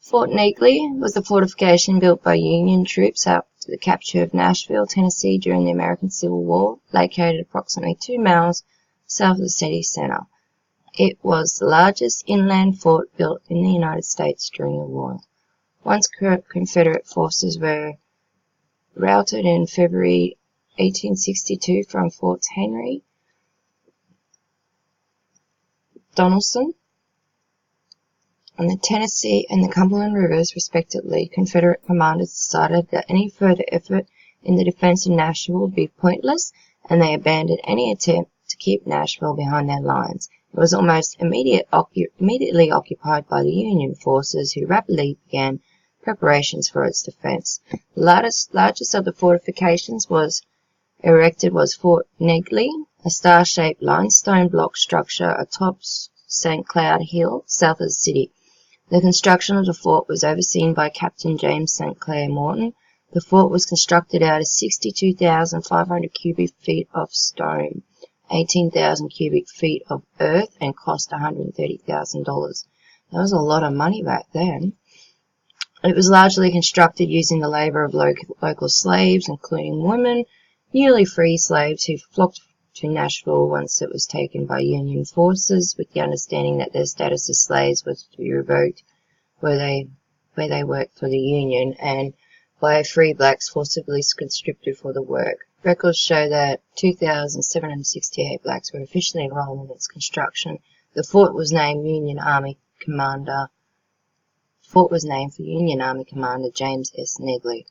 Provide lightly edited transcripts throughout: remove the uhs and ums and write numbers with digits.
Fort Negley was a fortification built by Union troops after the capture of Nashville, Tennessee during the American Civil War, located approximately 2 miles south of the city center. It was the largest inland fort built in the United States during the war. Once Confederate forces were routed in February 1862 from Forts Henry, Donelson, on the Tennessee and the Cumberland Rivers, respectively, Confederate commanders decided that any further effort in the defense of Nashville would be pointless, and they abandoned any attempt to keep Nashville behind their lines. It was almost immediately occupied by the Union forces, who rapidly began preparations for its defense. The largest of the fortifications erected was Fort Negley, a star-shaped limestone block structure atop St. Cloud Hill, south of the city. The construction of the fort was overseen by Captain James St. Clair Morton. The fort was constructed out of 62,500 cubic feet of stone, 18,000 cubic feet of earth, and cost $130,000. That was a lot of money back then. It was largely constructed using the labor of local slaves, including women, newly free slaves who flocked to Nashville once it was taken by Union forces, with the understanding that their status as slaves was to be revoked where they worked for the Union, and by free blacks forcibly conscripted for the work. Records show that 2,768 blacks were officially enrolled in its construction. The fort was named for Union Army Commander James S. Negley.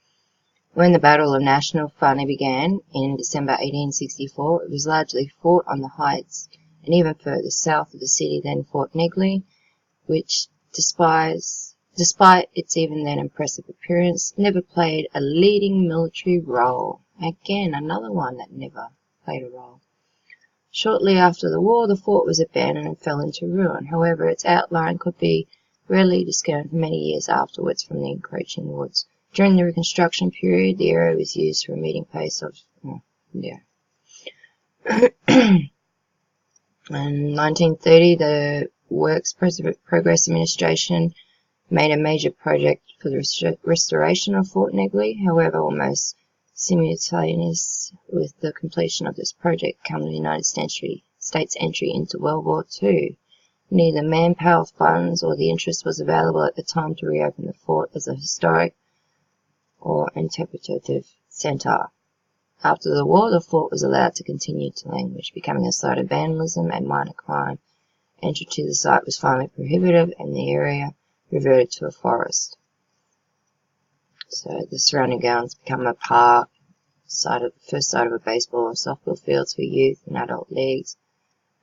When the Battle of Nashville finally began in December 1864, it was largely fought on the heights and even further south of the city than Fort Negley, which, despite its even then impressive appearance, never played a leading military role. Again, another one that never played a role. Shortly after the war, the fort was abandoned and fell into ruin. However, its outline could be readily discerned for many years afterwards from the encroaching woods. During the Reconstruction period, the area was used for a meeting place of, In 1930, the Works Progress Administration made a major project for the restoration of Fort Negley. However, almost simultaneous with the completion of this project came the United States entry into World War II. Neither manpower, funds, or the interest was available at the time to reopen the fort as a historic or interpretative center. After the war, the fort was allowed to continue to languish, becoming a site of vandalism and minor crime. Entry to the site was finally prohibitive, and the area reverted to a forest. So the surrounding grounds become a park, first site of a baseball and softball fields for youth and adult leagues,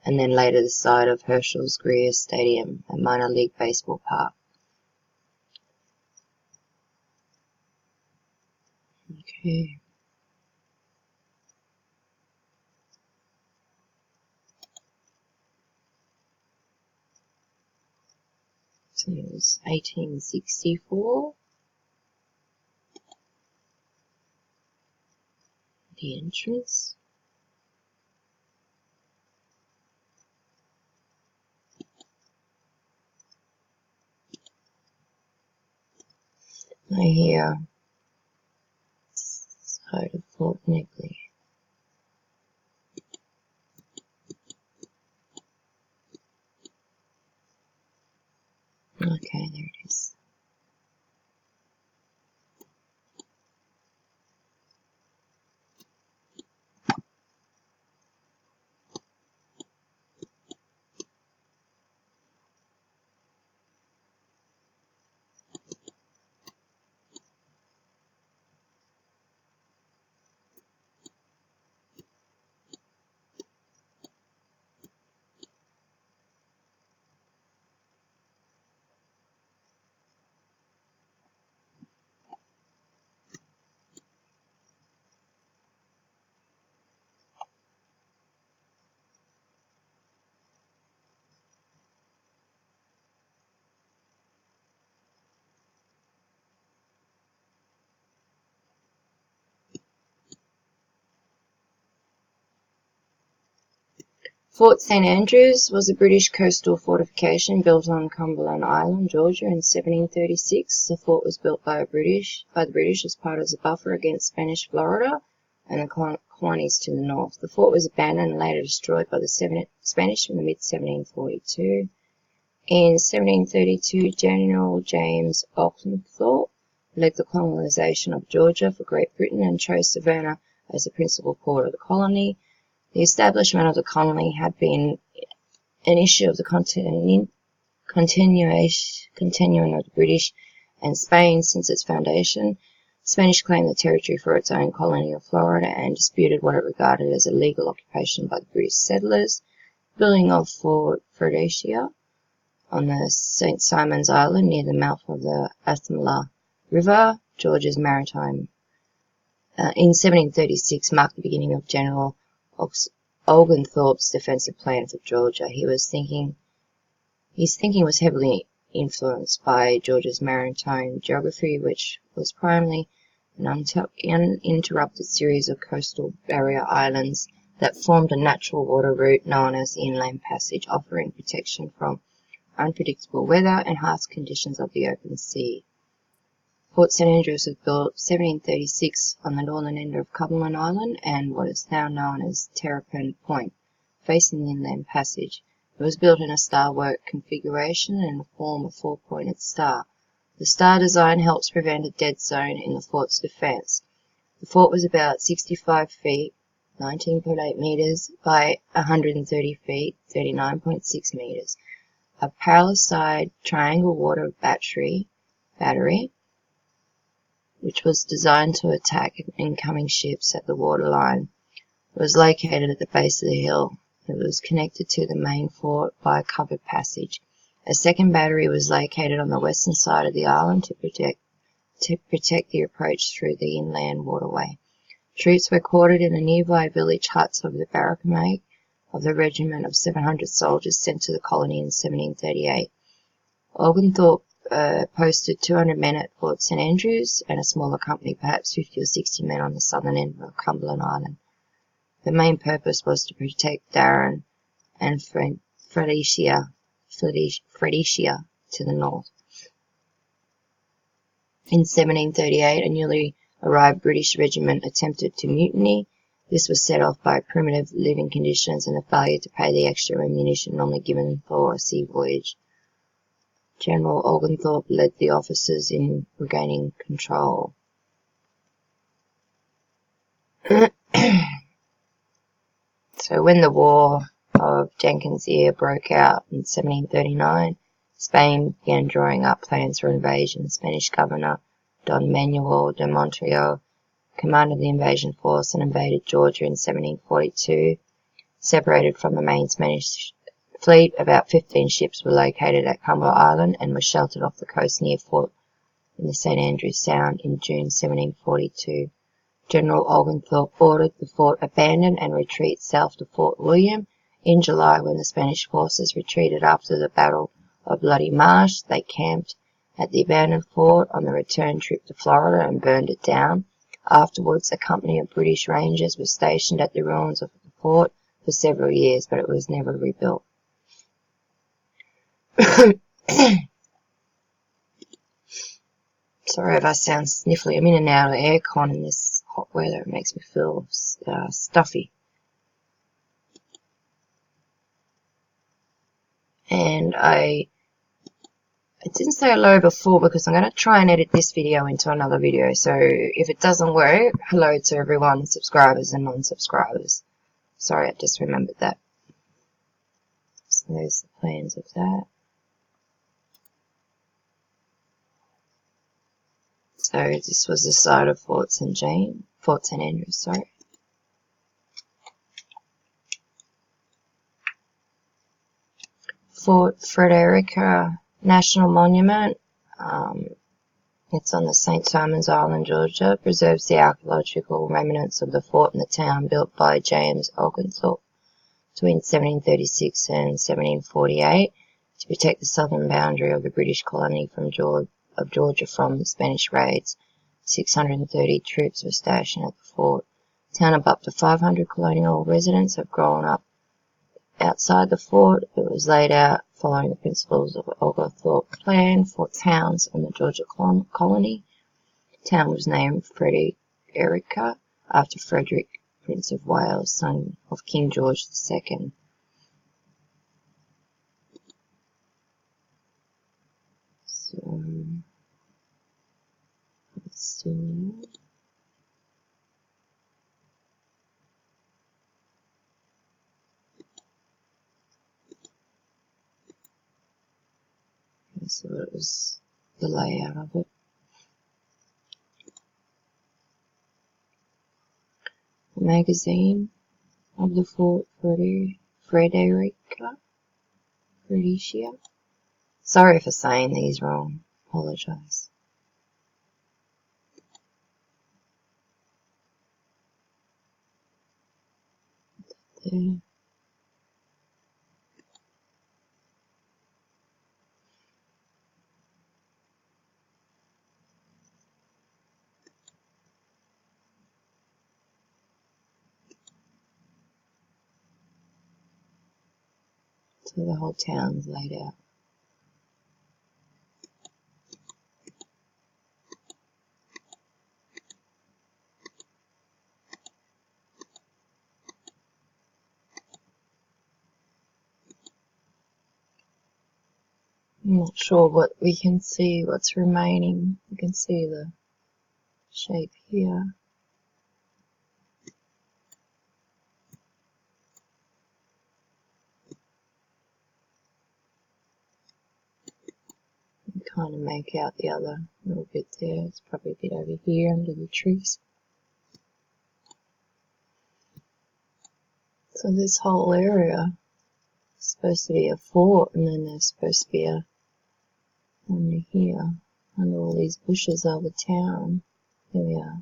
and then later the site of Herschel's Greer Stadium, a minor league baseball park. Okay. So it was 1864. The entrance. I hear side of Fort Negley. Okay, there it is. Fort St. Andrews was a British coastal fortification built on Cumberland Island, Georgia in 1736. The fort was built by the British as part of the buffer against Spanish Florida and the colonies to the north. The fort was abandoned and later destroyed by the Spanish in the mid-1742. In 1732, General James Oglethorpe led the colonization of Georgia for Great Britain and chose Savannah as the principal port of the colony. The establishment of the colony had been an issue of the continuing of the British and Spain since its foundation. The Spanish claimed the territory for its own colony of Florida and disputed what it regarded as a legal occupation by the British settlers. The building of Fort Fredetia on the St. Simons Island near the mouth of the Athabasca River, Georgia's maritime, in 1736 marked the beginning of General Oglethorpe's defensive plan for Georgia. His thinking was heavily influenced by Georgia's maritime geography, which was primarily an uninterrupted series of coastal barrier islands that formed a natural water route known as the Inland Passage, offering protection from unpredictable weather and harsh conditions of the open sea. Fort St. Andrews was built 1736 on the northern end of Cumberland Island and what is now known as Terrapin Point, facing the Inland Passage. It was built in a star-work configuration and in the form of a four-pointed star. The star design helps prevent a dead zone in the fort's defense. The fort was about 65 feet, 19.8 meters, by 130 feet, 39.6 meters. A parallel-side triangle water battery, which was designed to attack incoming ships at the waterline, was located at the base of the hill. It was connected to the main fort by a covered passage. A second battery was located on the western side of the island to protect the approach through the inland waterway. Troops were quartered in the nearby village huts of the barricade of the regiment of 700 soldiers sent to the colony in 1738. Oglethorpe posted 200 men at Fort St. Andrews and a smaller company, perhaps 50 or 60 men, on the southern end of Cumberland Island. The main purpose was to protect Darien and Fredetia to the north. In 1738, a newly arrived British regiment attempted to mutiny. This was set off by primitive living conditions and the failure to pay the extra ammunition normally given for a sea voyage. General Oglethorpe led the officers in regaining control. So when the War of Jenkins' Ear broke out in 1739, Spain began drawing up plans for invasion. The Spanish governor, Don Manuel de Montoya, commanded the invasion force and invaded Georgia in 1742. Separated from the main Spanish fleet, about 15 ships were located at Cumberland Island and were sheltered off the coast near Fort in the St. Andrews Sound in June 1742. General Oglethorpe ordered the fort abandoned and retreat south to Fort William. In July, when the Spanish forces retreated after the Battle of Bloody Marsh, they camped at the abandoned fort on the return trip to Florida and burned it down. Afterwards, a company of British Rangers was stationed at the ruins of the fort for several years, but it was never rebuilt. Sorry if I sound sniffly. I'm in and out of aircon in this hot weather. It makes me feel stuffy. And I didn't say hello before because I'm going to try and edit this video into another video. So if it doesn't work, hello to everyone, subscribers and non-subscribers. Sorry, I just remembered that. So there's the plans of that. So this was the site of Fort St. Andrews, sorry. Fort Frederica National Monument, it's on the St. Simons Island, Georgia, preserves the archaeological remnants of the fort in the town built by James Oglethorpe between 1736 and 1748 to protect the southern boundary of the British colony from Georgia from Spanish raids. 630 troops were stationed at the fort. The town of up to 500 colonial residents have grown up outside the fort. It was laid out following the principles of the Oglethorpe Plan for towns in the Georgia colony. The town was named Frederica after Frederick, Prince of Wales, son of King George II. So, let's see. So it was the layout of it. The magazine of the Fort Fredericia. Sorry for saying these wrong. Apologise. There. So the whole town's laid out. I'm not sure what we can see, what's remaining. You can see the shape here. You kind of make out the other little bit there. It's probably a bit over here under the trees. So this whole area is supposed to be a fort, and then there's supposed to be a under here, under all these bushes are the town. There we are.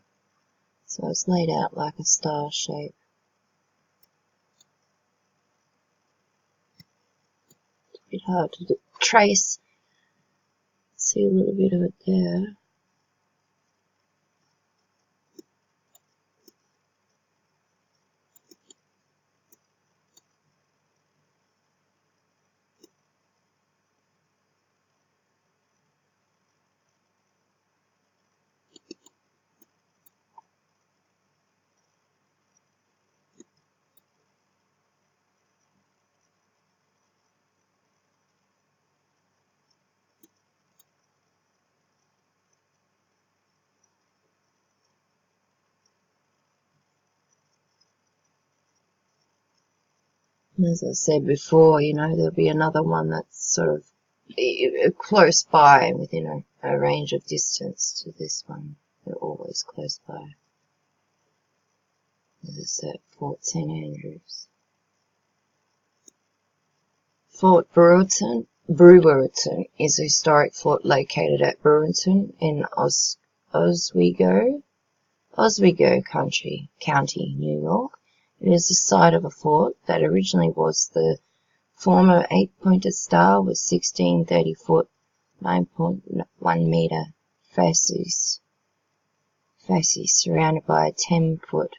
So it's laid out like a star shape. It's a bit hard to trace. See a little bit of it there. And as I said before, you know, there'll be another one that's sort of close by, within a range of distance to this one. They're always close by. This is at Fort St. Andrews. Fort Brewerton is a historic fort located at Brewerton in Oswego County, New York. It is the site of a fort that originally was the former 8-pointed star with 16 30-foot 9.1 meter fasces surrounded by a 10-foot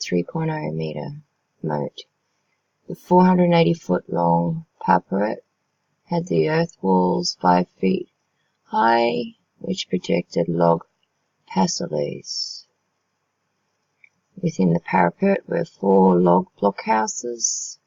3.0 meter moat. The 480-foot long parapet had the earth walls 5 feet high, which projected log palisades. Within the parapet were 4 log blockhouses,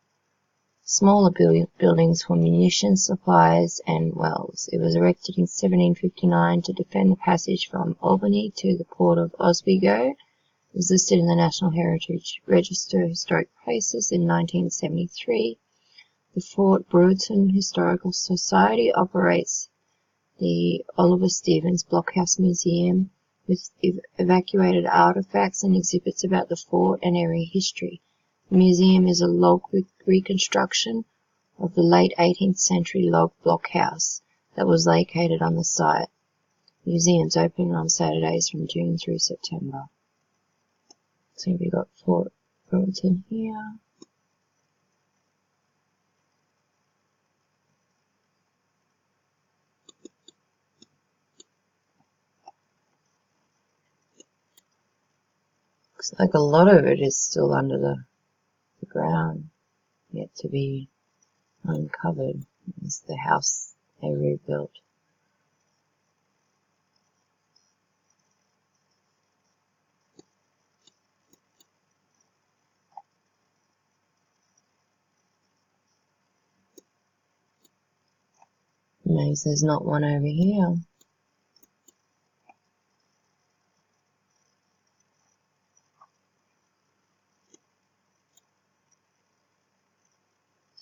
smaller buildings for munitions, supplies, and wells. It was erected in 1759 to defend the passage from Albany to the port of Oswego. It was listed in the National Heritage Register of Historic Places in 1973. The Fort Brewerton Historical Society operates the Oliver Stevens Blockhouse Museum with evacuated artifacts and exhibits about the fort and area history. The museum is a log reconstruction of the late 18th century log blockhouse that was located on the site. Museums open on Saturdays from June through September. So we've got Fort Brewerton here. Looks like a lot of it is still under the ground. yet to be uncovered. It's the house they rebuilt. Maybe there's not one over here.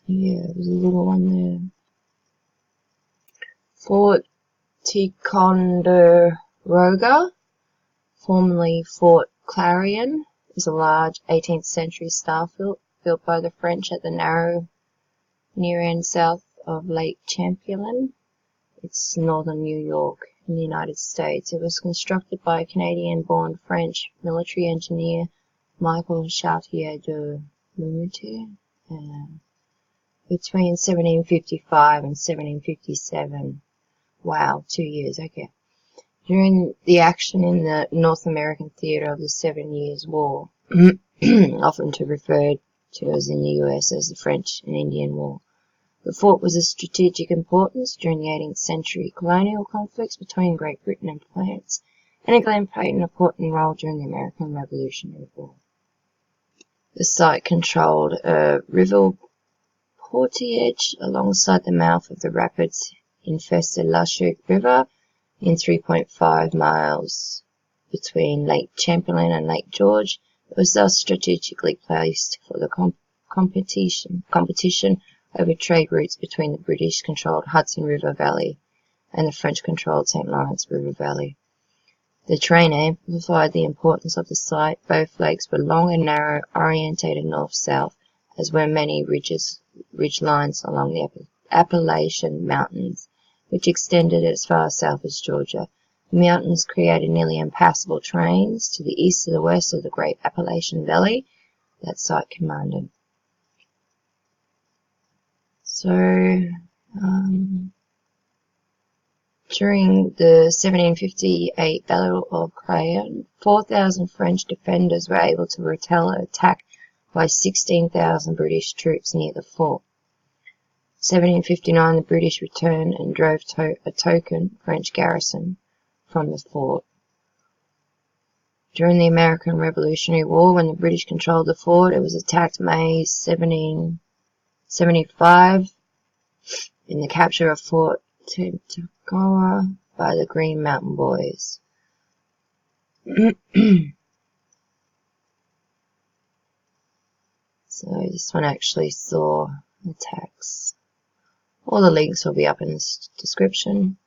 Yeah, there's a little one there. Fort Ticonderoga, formerly Fort Clarion, is a large 18th century style fort built by the French at the narrow near end south of Lake Champlain. It's northern New York in the United States. It was constructed by Canadian-born French military engineer Michael Chartier de Lumouty between 1755 and 1757. Wow, 2 years, okay. During the action in the North American theater of the 7 Years' War, often referred to as in the US as the French and Indian War. The fort was of strategic importance during the 18th century colonial conflicts between Great Britain and France, and again played an important role during the American Revolutionary War. The site controlled a river portage alongside the mouth of the rapids-infested La Chute River in 3.5 miles between Lake Champlain and Lake George. It was thus strategically placed for the competition over trade routes between the British-controlled Hudson River Valley and the French-controlled St. Lawrence River Valley. The terrain amplified the importance of the site. Both lakes were long and narrow, orientated north-south, as were many ridge lines along the Appalachian Mountains, which extended as far south as Georgia. The mountains created nearly impassable terrains to the east and the west of the great Appalachian Valley that site commanded. So, during the 1758 Battle of Crayon, 4,000 French defenders were able to repel an attack by 16,000 British troops near the fort. 1759, the British returned and drove a token French garrison from the fort. During the American Revolutionary War, when the British controlled the fort, it was attacked May 1775 in the capture of Fort Tacoma by the Green Mountain Boys. So this one actually saw attacks. All the links will be up in the description.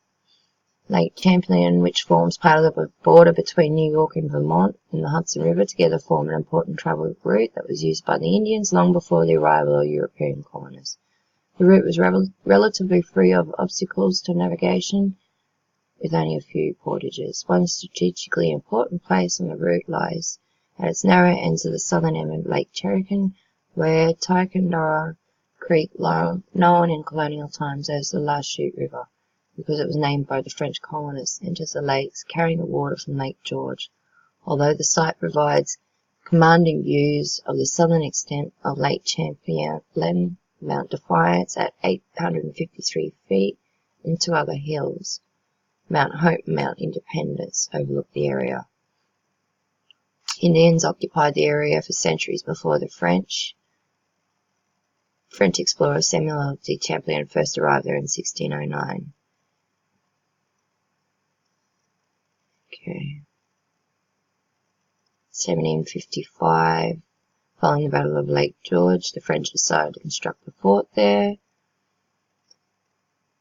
Lake Champlain, which forms part of the border between New York and Vermont and the Hudson River, together form an important travel route that was used by the Indians long before the arrival of European colonists. The route was relatively free of obstacles to navigation, with only a few portages. One strategically important place on the route lies at its narrow ends of the southern end of Lake Cherokee, where Ticonderoga Creek, known in colonial times as the La Chute River, because it was named by the French colonists, enters the lakes, carrying the water from Lake George. Although the site provides commanding views of the southern extent of Lake Champlain, Mount Defiance at 853 feet, and two other hills, Mount Hope and Mount Independence, overlook the area. Indians occupied the area for centuries before the French. French explorer Samuel de Champlain first arrived there in 1609. Okay. 1755, following the Battle of Lake George, the French decided to construct the fort there.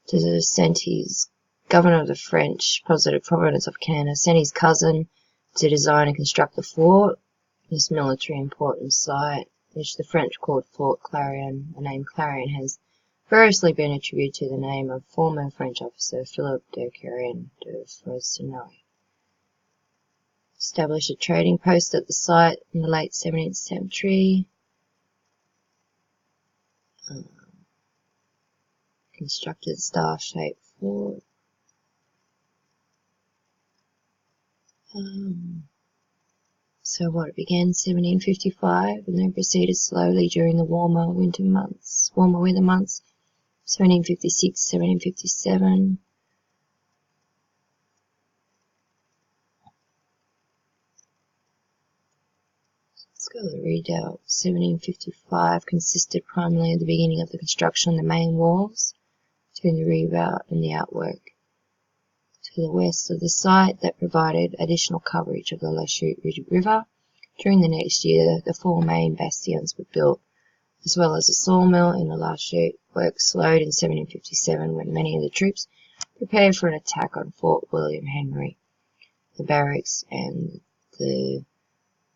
De Saintes, governor of the French Positive Province of Canada, sent his cousin to design and construct the fort, this military important site, which the French called Fort Clarion. The name Clarion has variously been attributed to the name of former French officer Philippe de Clarion de Fresnoy. Established a trading post at the site in the late 17th century. Constructed star-shaped fort. So what, it began 1755 and then proceeded slowly during the warmer weather months, 1756, 1757. Let's go to the redoubt. 1755 consisted primarily of the beginning of the construction of the main walls between the redoubt and the outwork to the west of the site that provided additional coverage of the Lachute River. During the next year, the 4 main bastions were built, as well as a sawmill in the Lachute. Work slowed in 1757 when many of the troops prepared for an attack on Fort William Henry. The barracks and the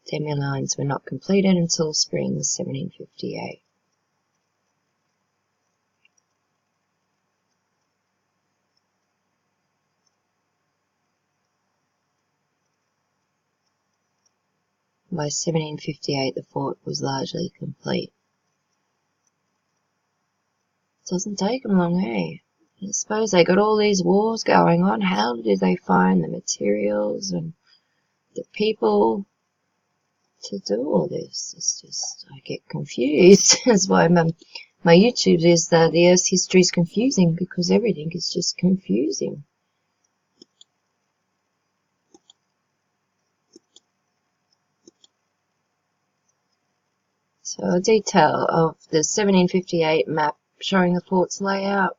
demi lines were not completed until spring 1758. By 1758, the fort was largely complete. Doesn't take them long, eh? I suppose they got all these wars going on. How did they find the materials and the people to do all this? It's just, I get confused. That's why my YouTube is the Earth's history is confusing, because everything is just confusing. So a detail of the 1758 map showing the fort's layout.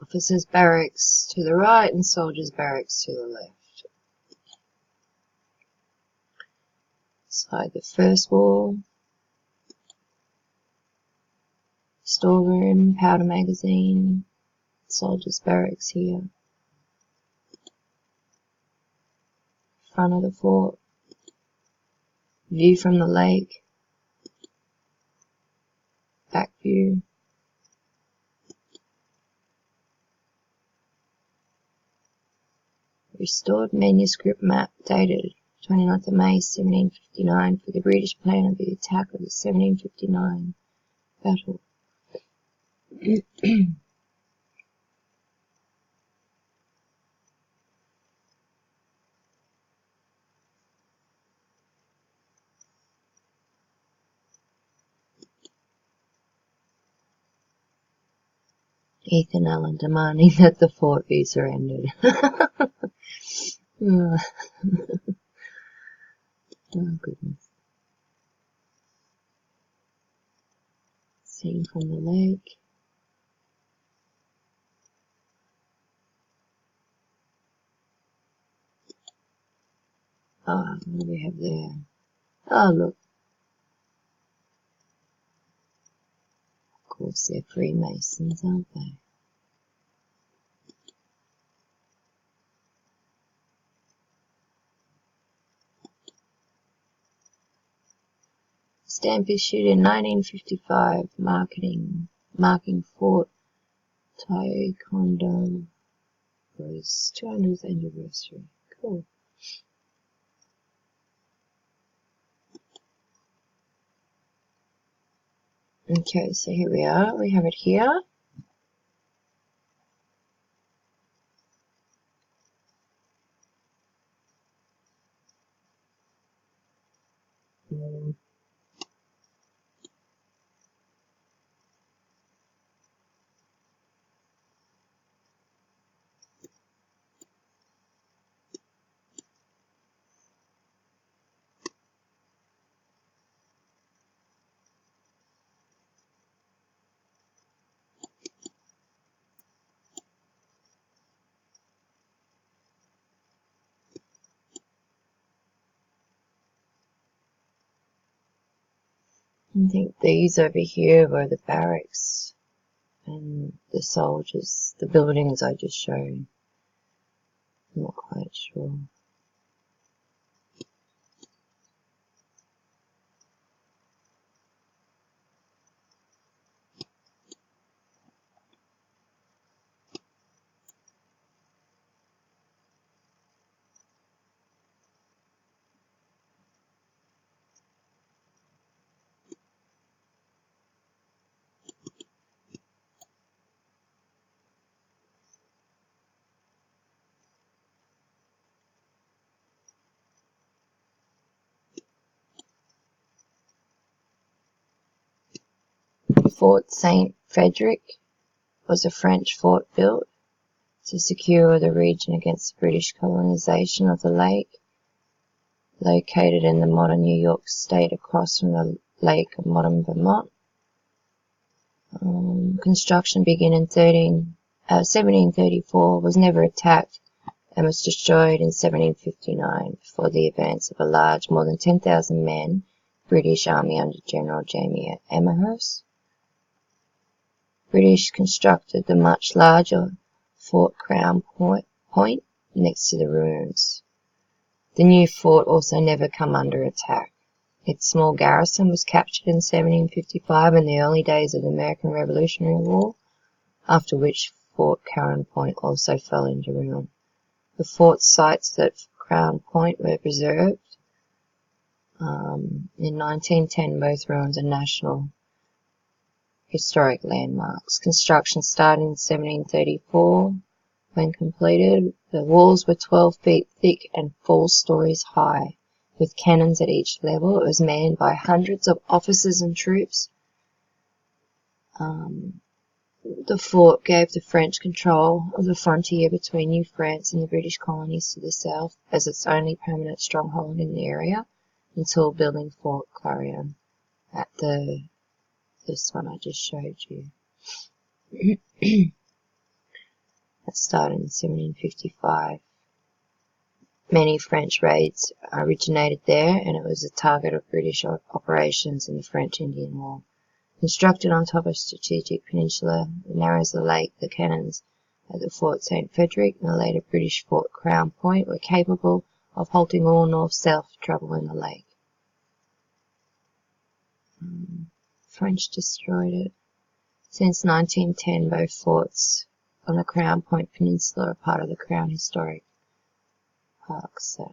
Officers' barracks to the right and soldiers' barracks to the left. Inside the first wall, storeroom, powder magazine, soldiers' barracks here. Front of the fort, view from the lake, back view. Restored manuscript map dated 29th of May 1759 for the British plan of the attack of the 1759 battle. Ethan Allen demanding that the fort be surrendered. Oh goodness. Scene from the lake. Oh, what do we have there? Oh, look. Of course, they're Freemasons, aren't they? Stamp issued in 1955, marking Fort Ticonderoga's 200th anniversary. Cool. Okay, so here we are. We have it here. I think these over here were the barracks and the soldiers, the buildings I just showed. I'm not quite sure. Fort St. Frederick was a French fort built to secure the region against British colonization of the lake, located in the modern New York State across from the lake of modern Vermont. Construction began in 1734, was never attacked, and was destroyed in 1759 before the advance of a large, more than 10,000 men, British Army under General Jamie Amherst. British constructed the much larger Fort Crown Point next to the ruins. The new fort also never come under attack. Its small garrison was captured in 1755 in the early days of the American Revolutionary War, after which Fort Crown Point also fell into ruin. The fort sites at Crown Point were preserved. In 1910, both ruins are National Historic Landmarks. Construction started in 1734. When completed, the walls were 12 feet thick and 4 stories high. With cannons at each level, it was manned by hundreds of officers and troops. The fort gave the French control of the frontier between New France and the British colonies to the south as its only permanent stronghold in the area, until building Fort Clarion at this one I just showed you. That started in 1755. Many French raids originated there, and it was a target of British operations in the French Indian War. Constructed on top of a strategic peninsula that narrows the lake, the cannons at the Fort St. Frederick and the later British Fort Crown Point were capable of halting all north-south travel in the lake. French destroyed it. Since 1910, both forts on the Crown Point Peninsula are part of the Crown Historic Park site.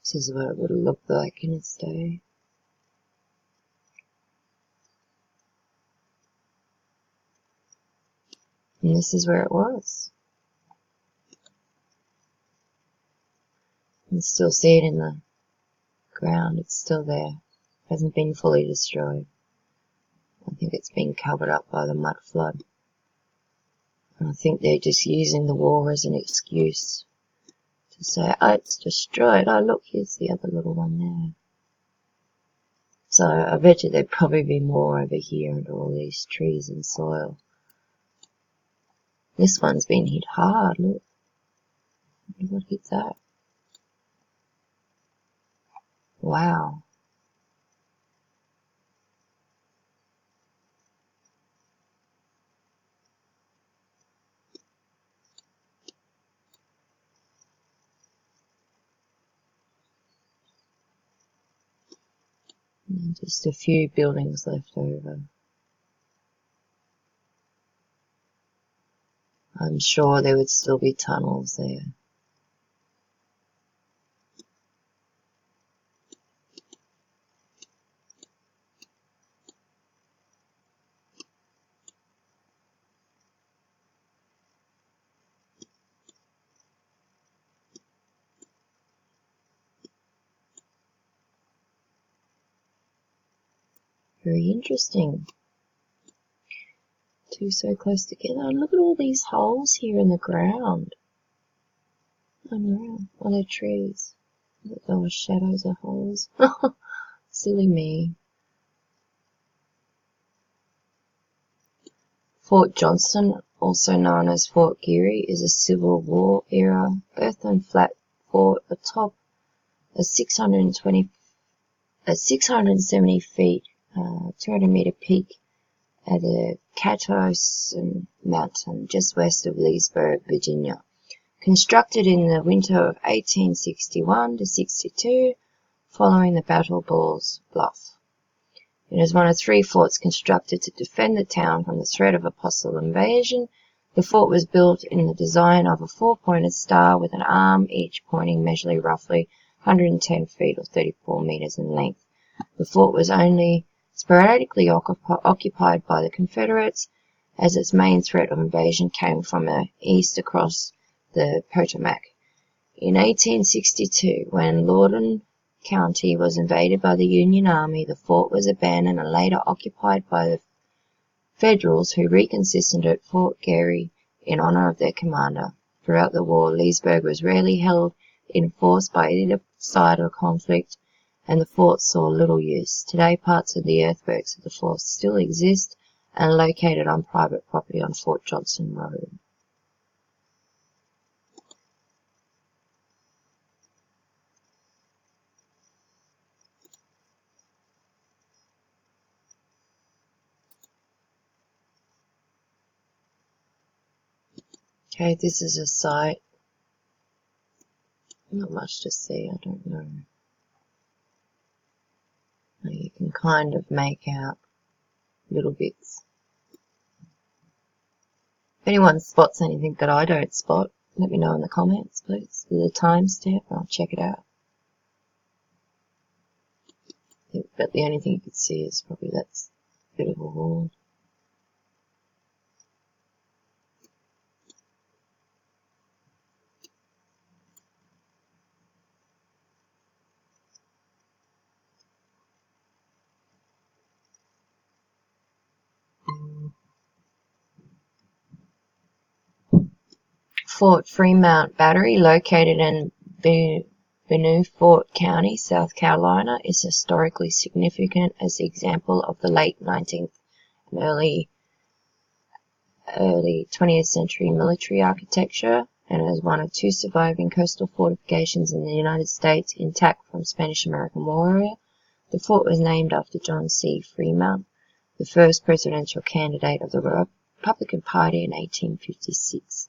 This is what it would have looked like in its day. And this is where it was. You can still see it in the ground. It's still there. It hasn't been fully destroyed. I think it's been covered up by the mud flood. And I think they're just using the war as an excuse to say, oh, it's destroyed. Oh, look, here's the other little one there. So I bet you there'd probably be more over here and all these trees and soil. This one's been hit hard, look. What hit that? Wow. And just a few buildings left over. I'm sure there would still be tunnels there. Very interesting. Two so close together. And look at all these holes here in the ground. Unreal. Are they trees? I thought there were shadows of holes. Silly me. Fort Johnston, also known as Fort Geary, is a Civil War era earthen flat fort atop a 670 feet, 200 meter peak at the Catoctin Mountain, just west of Leesburg, Virginia. Constructed in the winter of 1861 to 62, following the Battle of Ball's Bluff. It is one of 3 forts constructed to defend the town from the threat of a possible invasion. The fort was built in the design of a 4-pointed star with an arm, each pointing measuring roughly 110 feet or 34 meters in length. The fort was only sporadically occupied by the Confederates, as its main threat of invasion came from the east across the Potomac. In 1862, when Loudoun County was invaded by the Union Army, the fort was abandoned and later occupied by the Federals, who reconstituted at Fort Garry in honor of their commander. Throughout the war, Leesburg was rarely held in force by either side of the conflict, and the fort saw little use. Today, parts of the earthworks of the fort still exist and are located on private property on Fort Johnson Road. Okay, this is a site. Not much to see, I don't know. You can kind of make out little bits. If anyone spots anything that I don't spot, let me know in the comments, please. With a timestamp, I'll check it out. But the only thing you can see is probably that's a bit of a wall. Fort Fremont Battery, located in Beaufort County, South Carolina, is historically significant as an example of the late 19th and early 20th century military architecture, and is one of two surviving coastal fortifications in the United States intact from Spanish-American War era. The fort was named after John C. Fremont, the first presidential candidate of the Republican Party in 1856.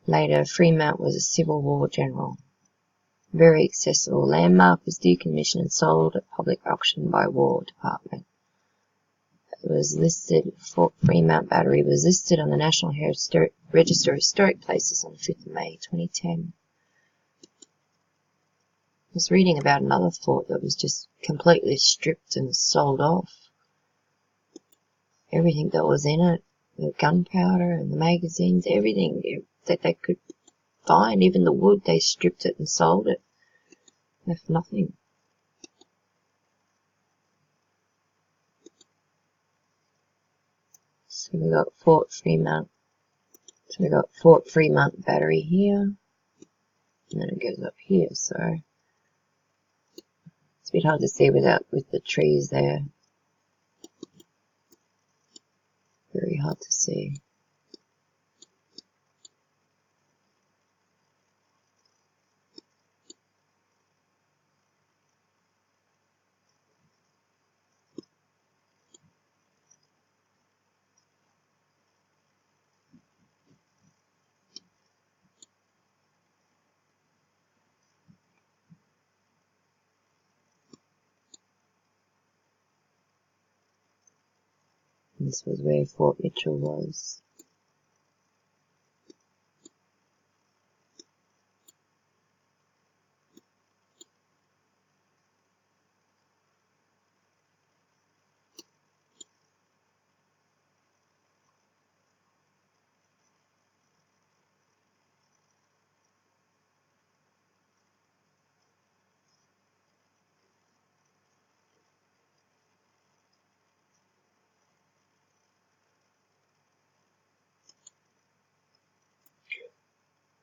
Later, Fremont was a Civil War general. Very accessible landmark, was decommissioned and sold at public auction by War Department. It was listed, Fort Fremont Battery was listed on the National Register of Historic Places on the 5th of May 2010. I was reading about another fort that was just completely stripped and sold off. Everything that was in it, the gunpowder and the magazines, everything that they could find, even the wood, they stripped it and sold it. Left nothing. So we got Fort Fremont. So we got Fort Fremont Battery here, and then it goes up here. So it's a bit hard to see with the trees there. Very hard to see. This was where Fort Mitchell was.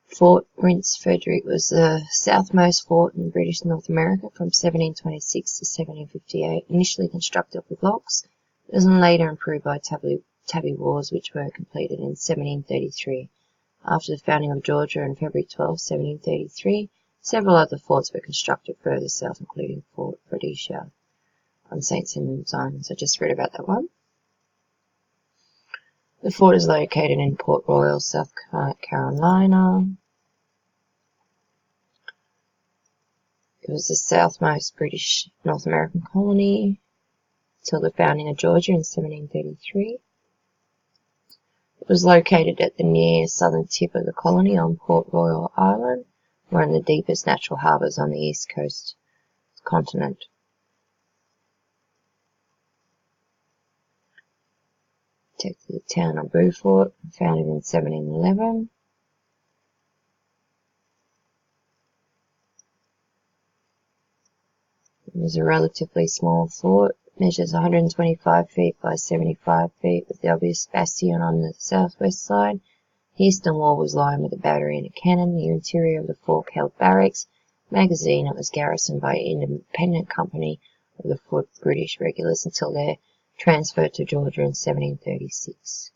Fort Prince Frederick was the southmost fort in British North America from 1726 to 1758, initially constructed with logs. It was later improved by tabby walls, which were completed in 1733. After the founding of Georgia on February 12, 1733, several other forts were constructed further south, including Fort Fredericia on St. Simons Island. So I just read about that one. The fort is located in Port Royal, South Carolina. It was the southmost British North American colony till the founding of Georgia in 1733. It was located at the near southern tip of the colony on Port Royal Island, one of the deepest natural harbours on the east coast of the continent. protected the town of Beaufort, founded in 1711. It was a relatively small fort, measures 125 feet by 75 feet, with the obvious bastion on the southwest side. The eastern wall was lined with a battery and a cannon. The interior of the fort held barracks, magazine. It was garrisoned by an independent company of the Foot British regulars until their transfer to Georgia in 1736.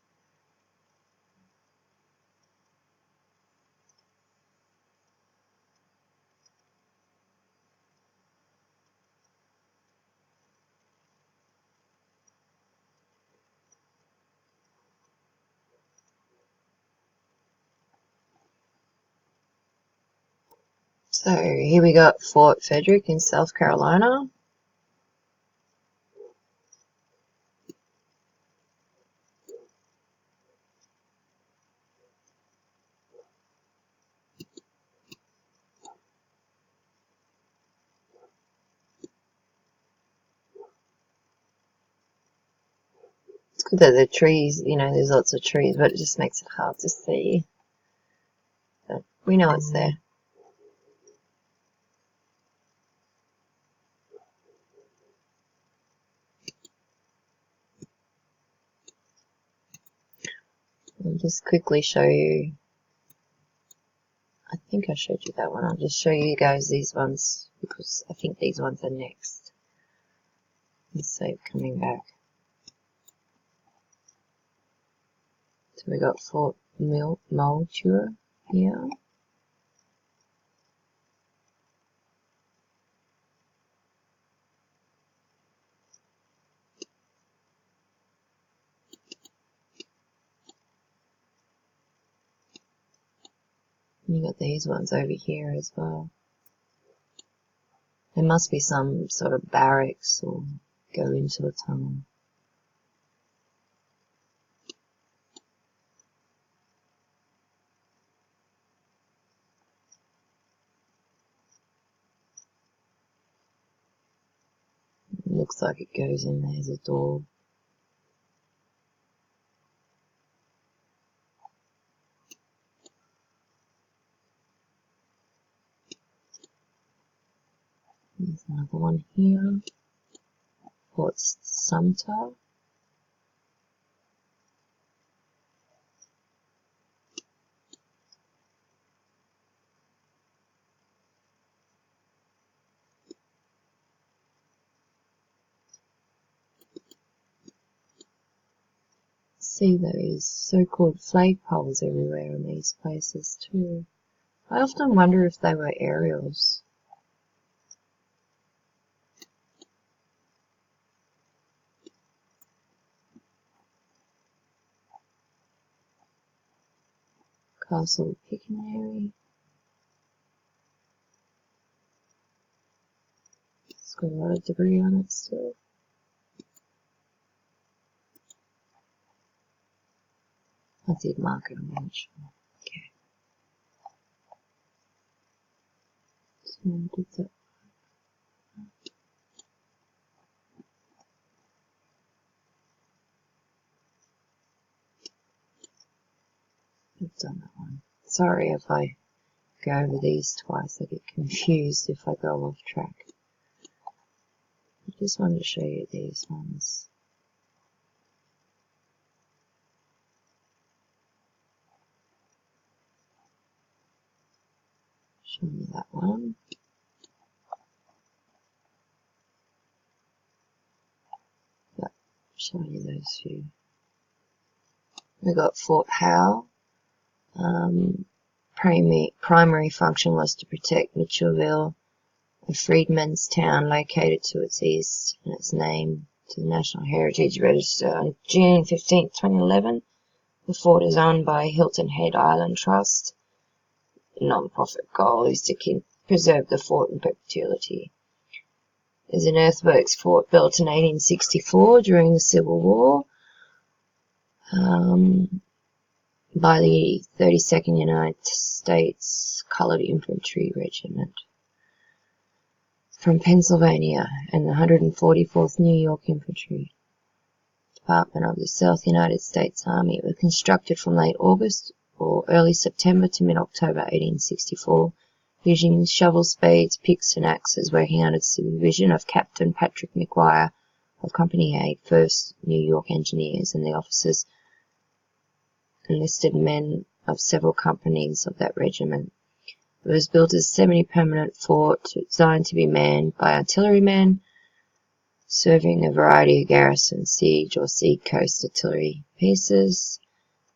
So here we got Fort Frederick in South Carolina. It's good that the trees, there's lots of trees, but it just makes it hard to see. But we know it's there. I'll just quickly show you. I think I showed you that one. I'll just show you guys these ones because I think these ones are next. Let's save coming back. So we got Fort Moultrie here. And you got these ones over here as well. There must be some sort of barracks or go into a tunnel. It looks like it goes in. There's a door. There's another one here. Fort Sumter. See those so-called flagpoles everywhere in these places too. I often wonder if they were aerials. Castle Pictionary. It's got a lot of debris on it still. I did mark it, I'm not sure. Okay. So I did that. I've done that one. Sorry if I go over these twice, I get confused if I go off track. I just wanted to show you these ones. Show you that one. Yep, show you those few. We got Fort Howe. Primary function was to protect Mitchellville, a freedmen's town located to its east, and its name to the National Heritage Register on June 15, 2011. The fort is owned by Hilton Head Island Trust. The non-profit goal is to preserve the fort in perpetuity. There's an earthworks fort built in 1864 during the Civil War by the 32nd United States Colored Infantry Regiment from Pennsylvania and the 144th New York Infantry. Department of the South United States Army. It was constructed from late August or early September to mid-October 1864, using shovel spades, picks, and axes, working under the supervision of Captain Patrick McGuire of Company A, 1st New York Engineers, and the officers enlisted men of several companies of that regiment. It was built as a semi-permanent fort designed to be manned by artillerymen, serving a variety of garrison, siege, or sea-coast artillery pieces.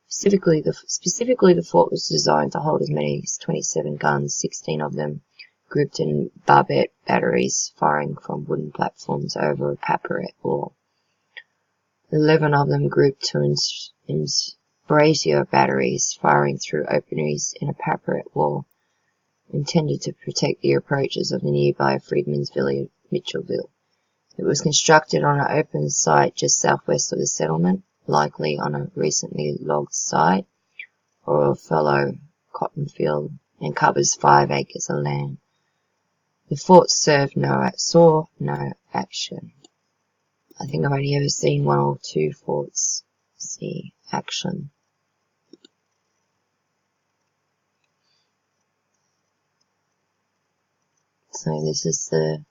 Specifically, the fort was designed to hold as many as 27 guns, 16 of them grouped in barbette batteries firing from wooden platforms over a parapet wall. 11 of them grouped to brazier batteries firing through openings in a parapet wall, intended to protect the approaches of the nearby Freedmen's Village, Mitchellville. It was constructed on an open site just southwest of the settlement, likely on a recently logged site or a fallow cotton field, and covers 5 acres of land. The fort saw no action. I think I've only ever seen 1 or 2 forts see action. So this is the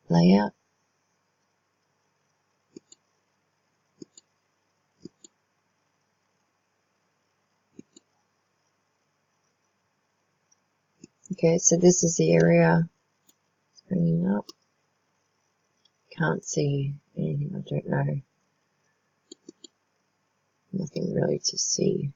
layout. Okay, so this is the area. It's bringing up. Can't see anything, I don't know. Nothing really to see.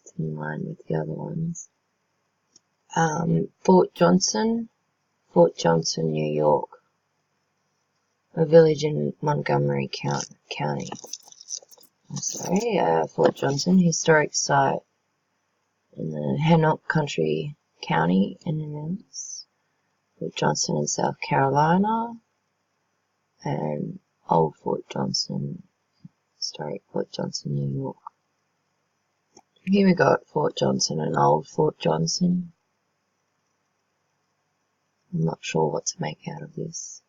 It's in line with the other ones. Fort Johnson, New York. A village in Montgomery County. Fort Johnson, historic site in the Hannock County, Illinois. Fort Johnson in South Carolina, and Old Fort Johnson, historic Fort Johnson, New York. Here we got Fort Johnson and Old Fort Johnson. I'm not sure what to make out of this.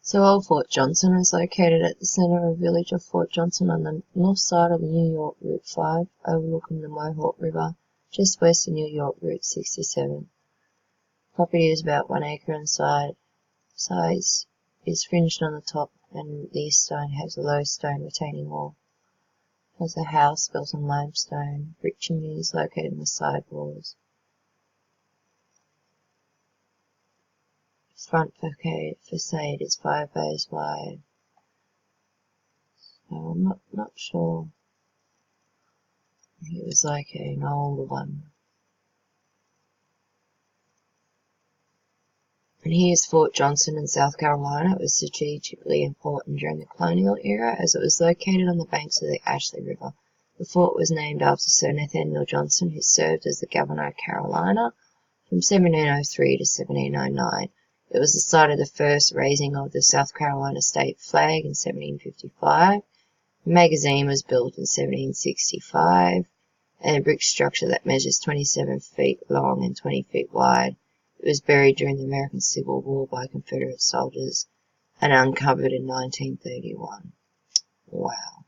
So Old Fort Johnson is located at the center of the village of Fort Johnson on the north side of the New York Route 5, overlooking the Mohawk River, just west of New York Route 67. Property is about 1 acre in size, is fringed on the top, and the east side has a low stone retaining wall. It has a house built on limestone, brick chimneys located in the side walls. Front facade is 5 bays wide. So I'm not sure. I think it was like an older one. And here's Fort Johnson in South Carolina. It was strategically important during the colonial era as it was located on the banks of the Ashley River. The fort was named after Sir Nathaniel Johnson, who served as the governor of Carolina from 1703 to 1709. It was the site of the first raising of the South Carolina state flag in 1755. The magazine was built in 1765, and a brick structure that measures 27 feet long and 20 feet wide. It was buried during the American Civil War by Confederate soldiers and uncovered in 1931. Wow.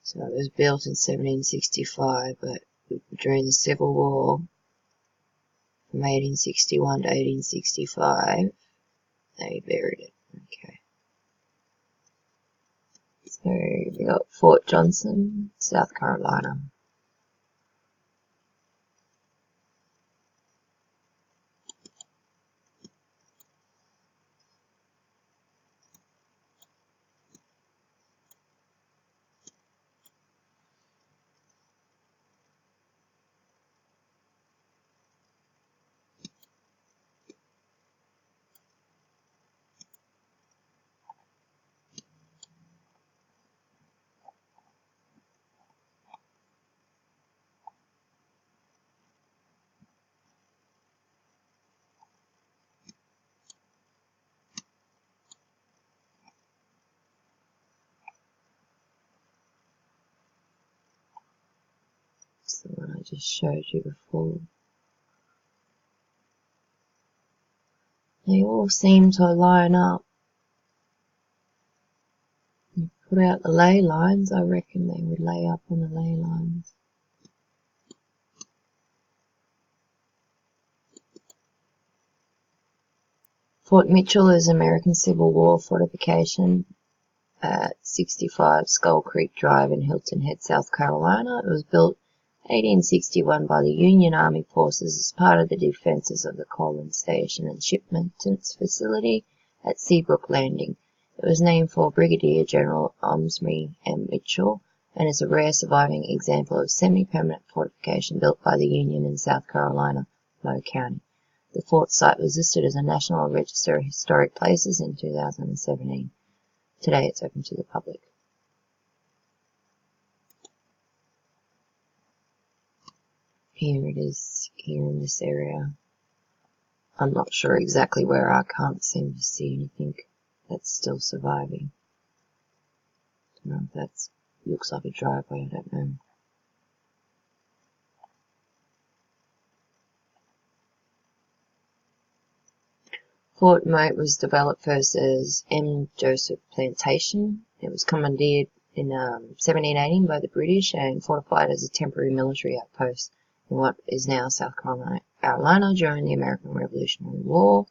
So it was built in 1765, but during the Civil War, from 1861 to 1865, they buried it. Okay. So we got Fort Johnson, South Carolina. just showed you before. They all seem to line up. You put out the ley lines, I reckon they would lay up on the ley lines. Fort Mitchell is an American Civil War fortification at 65 Skull Creek Drive in Hilton Head, South Carolina. It was built 1861 by the Union Army forces as part of the defenses of the Coleman Station and Shipmentance Facility at Seabrook Landing. It was named for Brigadier General Omsby M. Mitchell and is a rare surviving example of semi-permanent fortification built by the Union in South Carolina, Moe County. The fort site was listed as a National Register of Historic Places in 2017. Today it's open to the public. Here it is, here in this area. I'm not sure exactly where. I can't seem to see anything that's still surviving. I don't know if that looks like a driveway, I don't know. Fort Moat was developed first as M. Joseph Plantation. It was commandeered in 1718 by the British and fortified as a temporary military outpost in what is now South Carolina during the American Revolutionary War.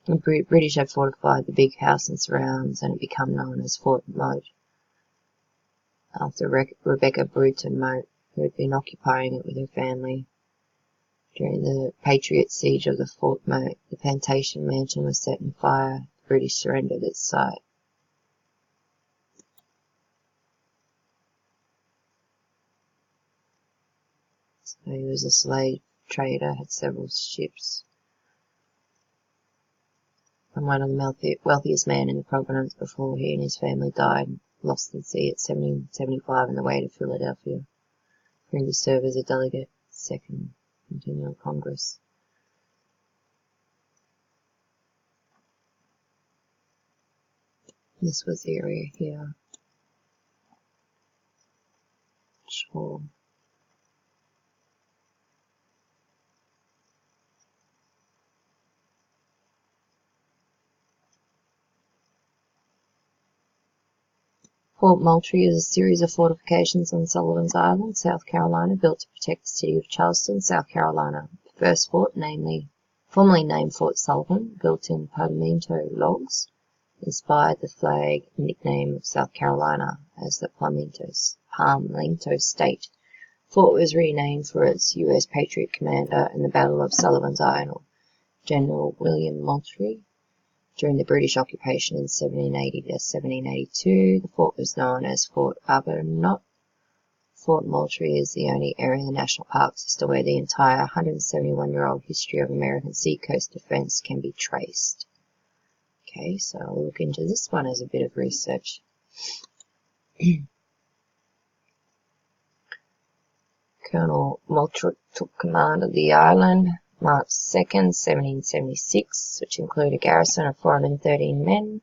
The British had fortified the big house and surrounds, and it became known as Fort Moat after Rebecca Bruton Moat, who had been occupying it with her family. During the Patriot siege of the Fort Moat, the plantation mansion was set on fire. The British surrendered its site. So he was a slave trader, had several ships, and one of the wealthiest men in the Providence before he and his family died, lost at sea at 1775 on the way to Philadelphia, for him to serve as a delegate, Second Continental Congress. This was the area here. Sure. Fort Moultrie is a series of fortifications on Sullivan's Island, South Carolina, built to protect the city of Charleston, South Carolina. The first fort, formerly named Fort Sullivan, built in palmetto logs, inspired the flag nickname of South Carolina as the Palmetto State. The fort was renamed for its U.S. Patriot commander in the Battle of Sullivan's Island, General William Moultrie. During the British occupation in 1780 to 1782, the fort was known as Fort Arbuthnot. Fort Moultrie is the only area in the National Park System where the entire 171-year-old history of American seacoast defense can be traced. Okay, so I'll look into this one as a bit of research. Colonel Moultrie took command of the island March 2nd, 1776, which included a garrison of 413 men,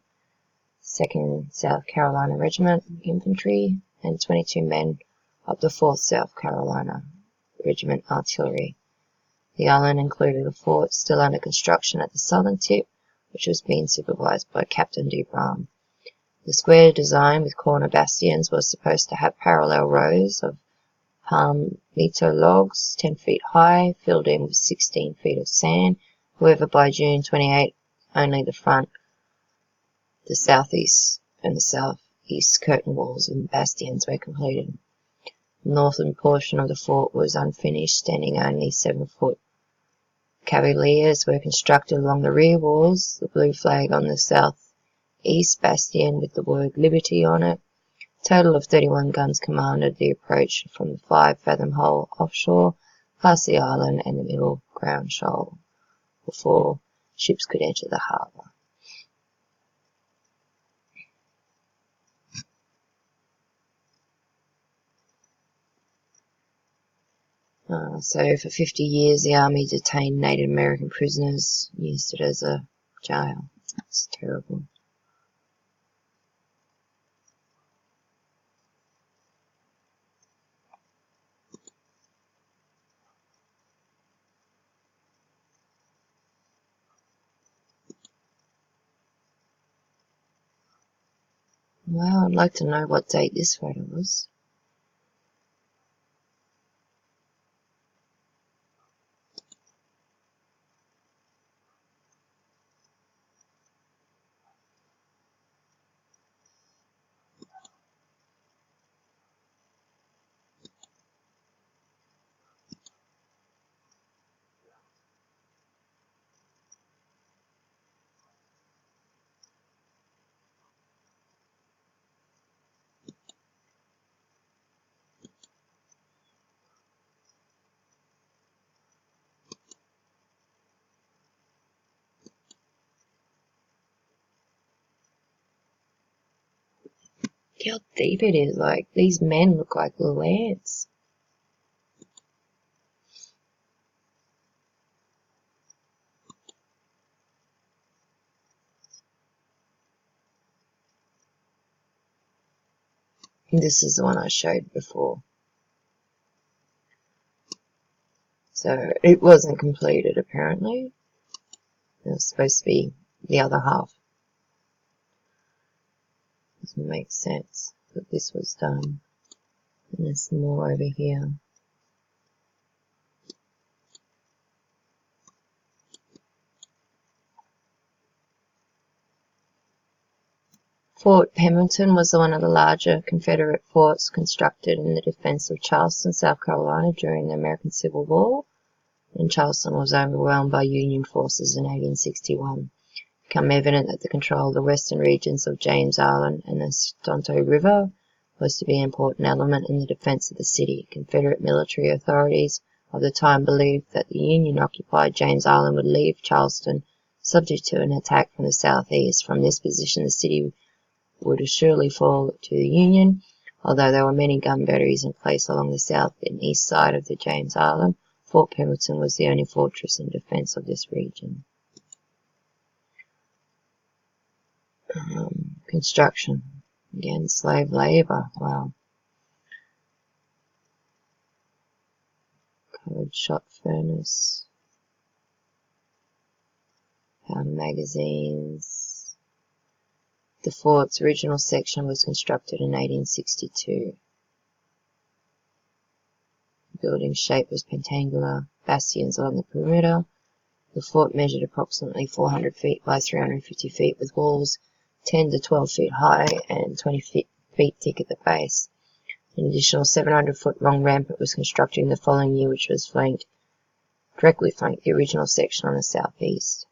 2nd South Carolina Regiment Infantry, and 22 men of the 4th South Carolina Regiment Artillery. The island included a fort still under construction at the southern tip, which was being supervised by Captain de Bram. The square design with corner bastions was supposed to have parallel rows of palmetto logs 10 feet high, filled in with 16 feet of sand. However, by June 28, only the front, the southeast, and the southeast curtain walls and bastions were completed. The northern portion of the fort was unfinished, standing only 7-foot. Cavaliers were constructed along the rear walls, the blue flag on the southeast bastion with the word Liberty on it. A total of 31 guns commanded the approach from the 5-fathom hole offshore, past the island and the middle ground shoal, before ships could enter the harbour. So for 50 years the army detained Native American prisoners, used it as a jail. It's terrible. Wow, I'd like to know what date this photo was. Look how deep it is. Like, these men look like little ants. And this is the one I showed before. So it wasn't completed apparently. It was supposed to be the other half. Doesn't make sense that this was done. And there's more over here. Fort Pemberton was one of the larger Confederate forts constructed in the defense of Charleston, South Carolina during the American Civil War, and Charleston was overwhelmed by Union forces in 1861. It became evident that the control of the western regions of James Island and the Stonto River was to be an important element in the defense of the city. Confederate military authorities of the time believed that the Union-occupied James Island would leave Charleston subject to an attack from the southeast. From this position, the city would assuredly fall to the Union, although there were many gun batteries in place along the south and east side of the James Island. Fort Pemberton was the only fortress in defense of this region. Construction. Again, slave labor. Wow. Covered shot furnace. Powder magazines. The fort's original section was constructed in 1862. The building's shape was pentangular, bastions along the perimeter. The fort measured approximately 400 feet by 350 feet with walls 10 to 12 feet high and 20 feet thick at the base. An additional 700-foot long rampart was constructed in the following year, which was directly flanked the original section on the southeast.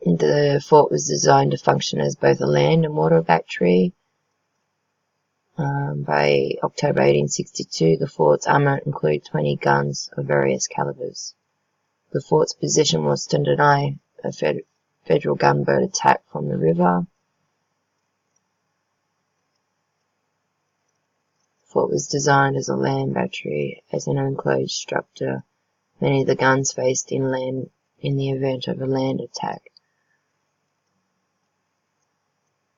The fort was designed to function as both a land and water battery. By October 1862, the fort's armor included 20 guns of various calibers. The fort's position was to deny a federal gunboat attack from the river. The fort was designed as a land battery, as an enclosed structure. Many of the guns faced inland in the event of a land attack.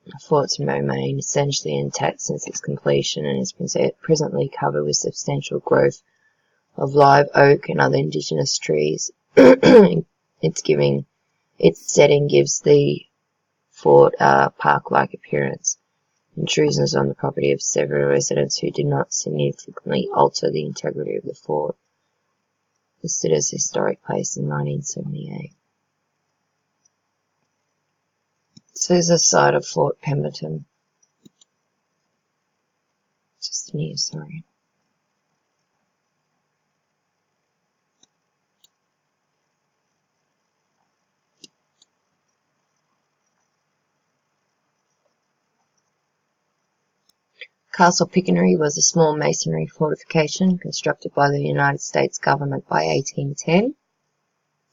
The fort's remained essentially intact since its completion and is presently covered with substantial growth of live oak and other indigenous trees. Its setting gives the fort a park-like appearance. Intrusions on the property of several residents who did not significantly alter the integrity of the fort. Listed as a historic place in 1978. So there's a site of Fort Pemberton. Just near, sorry. Castle Pickery was a small masonry fortification constructed by the United States government by 1810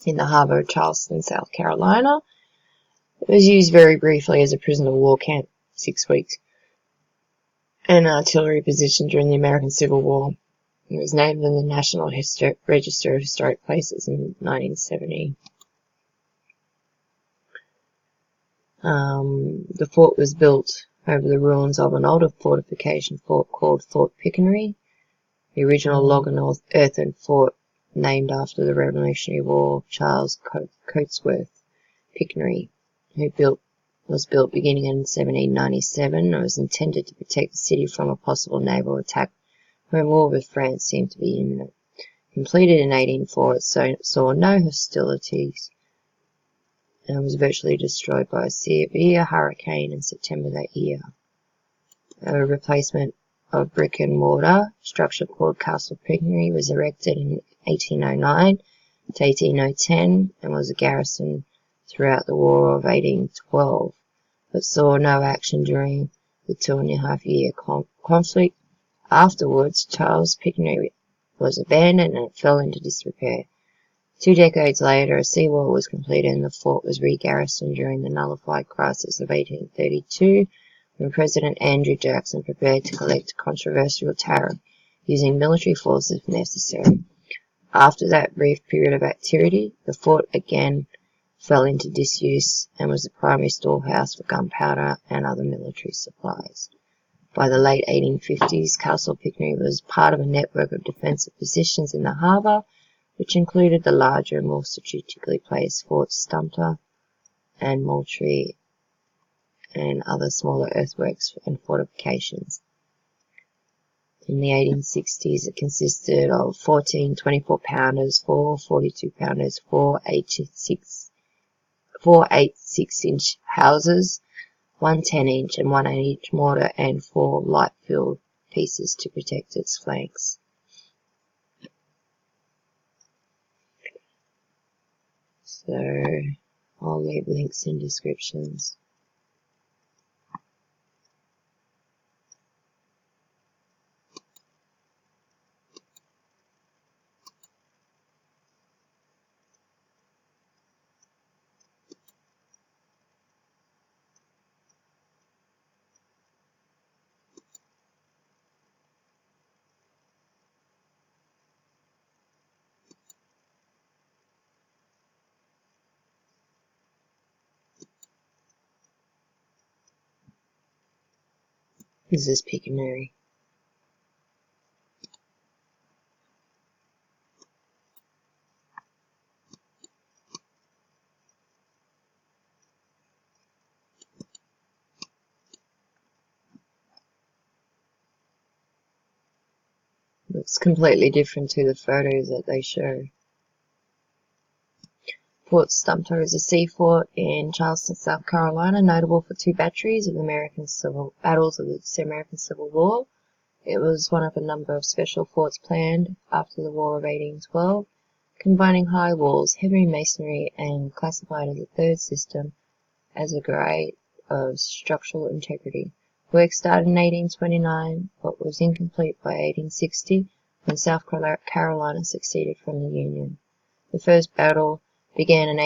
in the harbor of Charleston, South Carolina. It was used very briefly as a prisoner of war camp, 6 weeks, and an artillery position during the American Civil War. It was named in the National Register of Historic Places in 1970. The fort was built over the ruins of an older fortification fort called Fort Pickery, the original log and earthen fort named after the Revolutionary War Charles Cotesworth Pickery, who built was built beginning in 1797 and was intended to protect the city from a possible naval attack when war with France seemed to be imminent. Completed in 1804, it saw no hostilities and was virtually destroyed by a severe hurricane in September that year. A replacement of brick and mortar structure called Castle Pinckney was erected in 1809 to 1810 and was a garrison throughout the War of 1812, but saw no action during the 2.5-year conflict. Afterwards, Charles Pinckney was abandoned and it fell into disrepair. 2 decades later, a seawall was completed and the fort was re-garrisoned during the nullified crisis of 1832, when President Andrew Jackson prepared to collect a controversial tariff, using military force if necessary. After that brief period of activity, the fort again fell into disuse and was the primary storehouse for gunpowder and other military supplies. By the late 1850s, Castle Pinckney was part of a network of defensive positions in the harbour, which included the larger and more strategically placed Forts Sumter and Moultrie and other smaller earthworks and fortifications. In the 1860s, it consisted of 14 24-pounders, 4 42-pounders, 4 8-6-inch houses, 1 10-inch and 1 8-inch mortar, and 4 light-filled pieces to protect its flanks. So, I'll leave links in descriptions. This is Pictionary. Looks completely different to the photos that they show. Fort Sumter is a sea fort in Charleston, South Carolina, notable for 2 batteries of the battles of the American Civil War. It was one of a number of special forts planned after the War of 1812, combining high walls, heavy masonry, and classified as a third system as a grade of structural integrity. Work started in 1829, but was incomplete by 1860, when South Carolina seceded from the Union. The first battle began in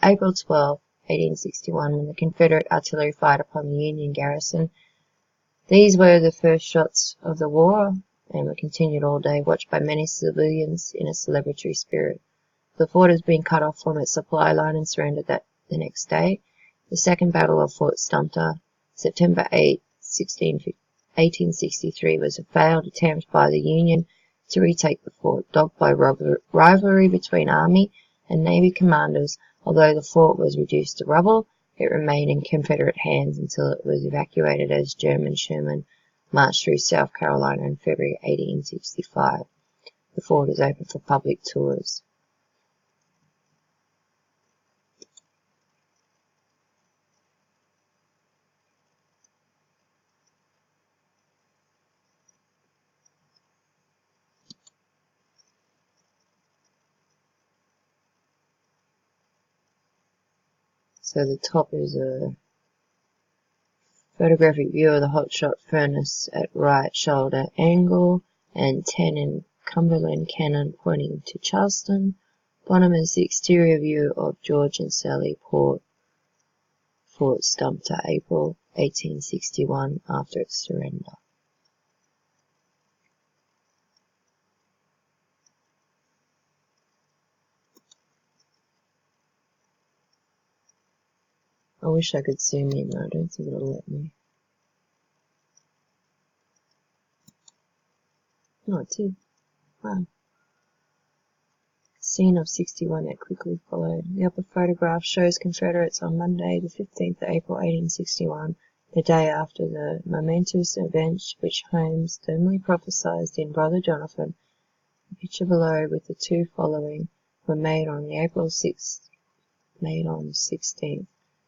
April 12, 1861, when the Confederate artillery fired upon the Union garrison. These were the first shots of the war and were continued all day, watched by many civilians in a celebratory spirit. The fort has been cut off from its supply line and surrendered the next day. The Second Battle of Fort Sumter, September 8, 1863, was a failed attempt by the Union to retake the fort, dogged by rivalry between Army and Navy commanders. Although the fort was reduced to rubble, it remained in Confederate hands until it was evacuated as Sherman marched through South Carolina in February 1865. The fort is open for public tours. So the top is a photographic view of the hotshot furnace at right shoulder angle and 10 in Cumberland cannon pointing to Charleston. Bottom is the exterior view of George and Sally Port, Fort Sumter, April 1861, after its surrender. I wish I could zoom in, I don't think it'll let me. Oh, it did. Wow. scene of 61 that quickly followed. The upper photograph shows Confederates on Monday, the 15th of April 1861, the day after the momentous event which Holmes firmly prophesied in Brother Jonathan. The picture below, with the two following, were made on the 16th.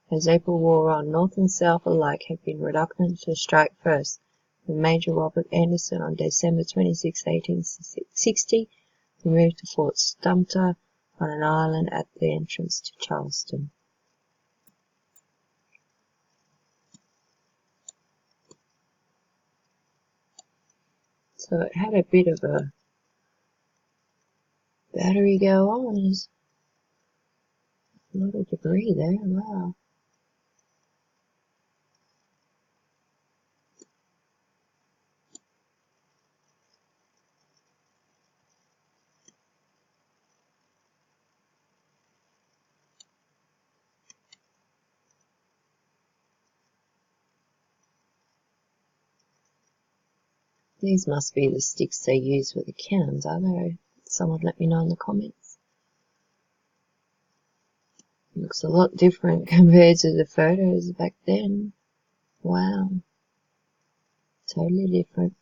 As April wore on, North and South alike had been reluctant to strike first, when Major Robert Anderson on December 26, 1860, removed to Fort Sumter on an island at the entrance to Charleston. So it had a bit of a battery go on. There's a lot of debris there. Wow. These must be the sticks they use for the cannons, are they? Someone let me know in the comments. It looks a lot different compared to the photos back then. Wow. Totally different.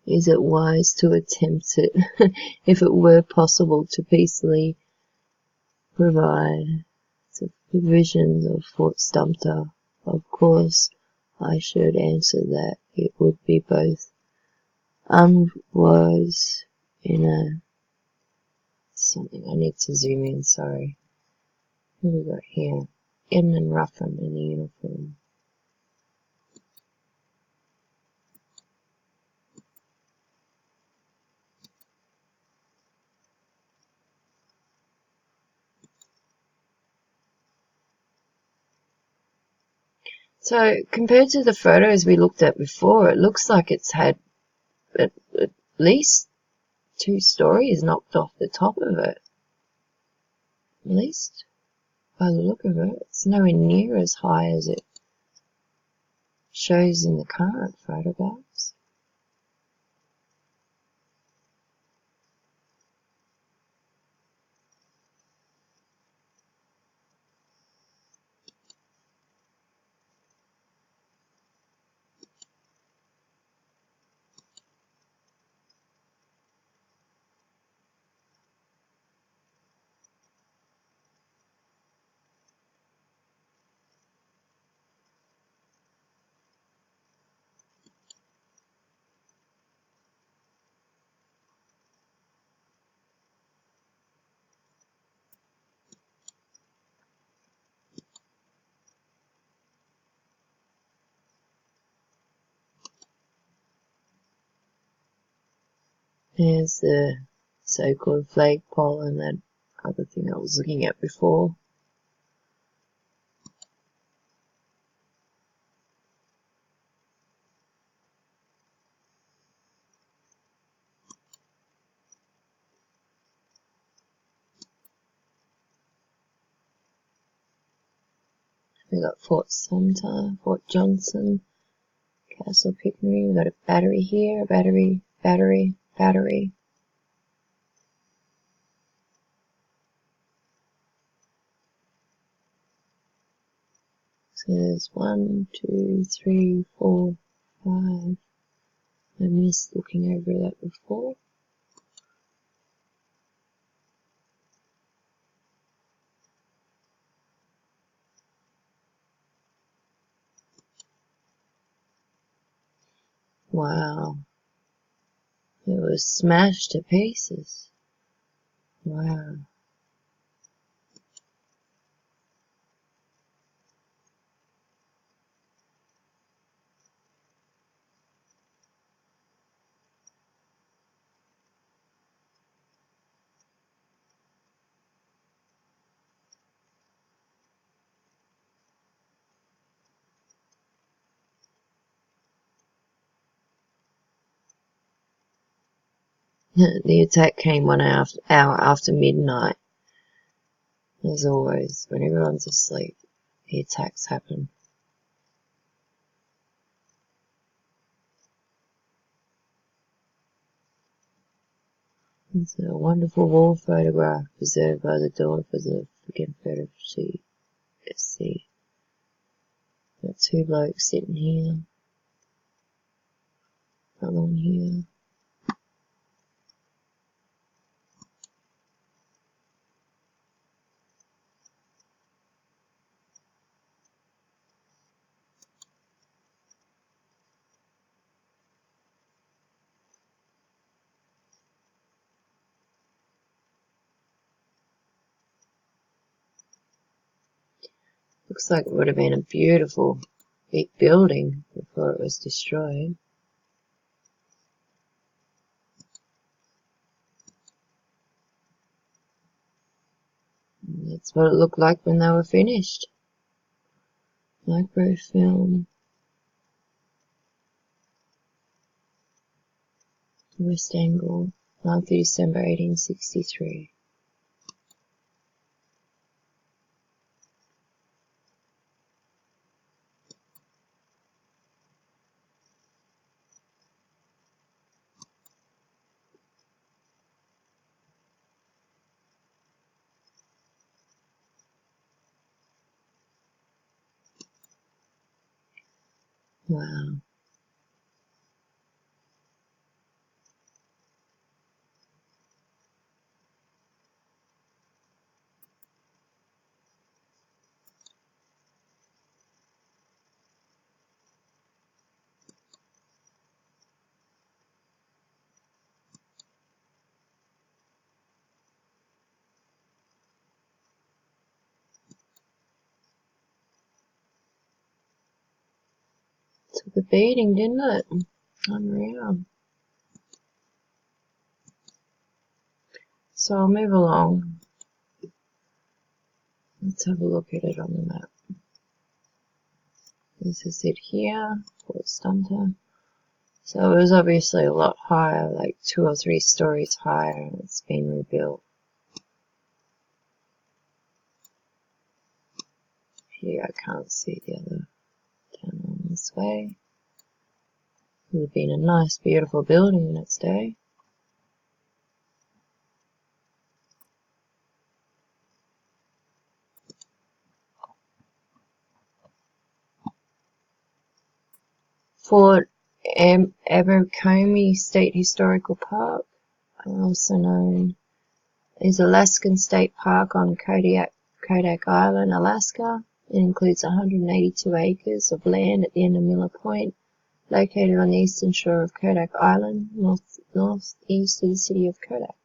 Is it wise to attempt it if it were possible to peacefully provide the provisions of Fort Sumter? Of course, I should answer that it would be both unwise in a something. I need to zoom in, sorry. Who we got here? Edmund Ruffin in the uniform. So compared to the photos we looked at before, it looks like it's had at least 2 stories knocked off the top of it. At least by the look of it, it's nowhere near as high as it shows in the current photographs. There's the so-called flagpole and that other thing I was looking at before. We got Fort Sumter, Fort Johnson, Castle Pinckney. We got a battery here, battery. So there's 1, 2, 3, 4, 5. I missed looking over that before. Wow. It was smashed to pieces. Wow. The attack came 1 hour after midnight. As always, when everyone's asleep, the attacks happen. It's a wonderful wall photograph preserved by the Daughters of the Confederacy. FC. Got two blokes sitting here. Another one here. Looks like it would have been a beautiful big building before it was destroyed. And that's what it looked like when they were finished. Microfilm. West Angle, 9th December 1863. Wow. Took a beating, didn't it? Unreal. So I'll move along. Let's have a look at it on the map. This is it here, Fort Sumter. So it was obviously a lot higher, like 2 or 3 stories higher, and it's been rebuilt. Here I can't see the other down on this way. It would have been a nice, beautiful building in its day. Fort Abercrombie State Historical Park, also known as Alaskan State Park on Kodak Island, Alaska. It includes 182 acres of land at the end of Miller Point, located on the eastern shore of Kodak Island, northeast of the city of Kodak.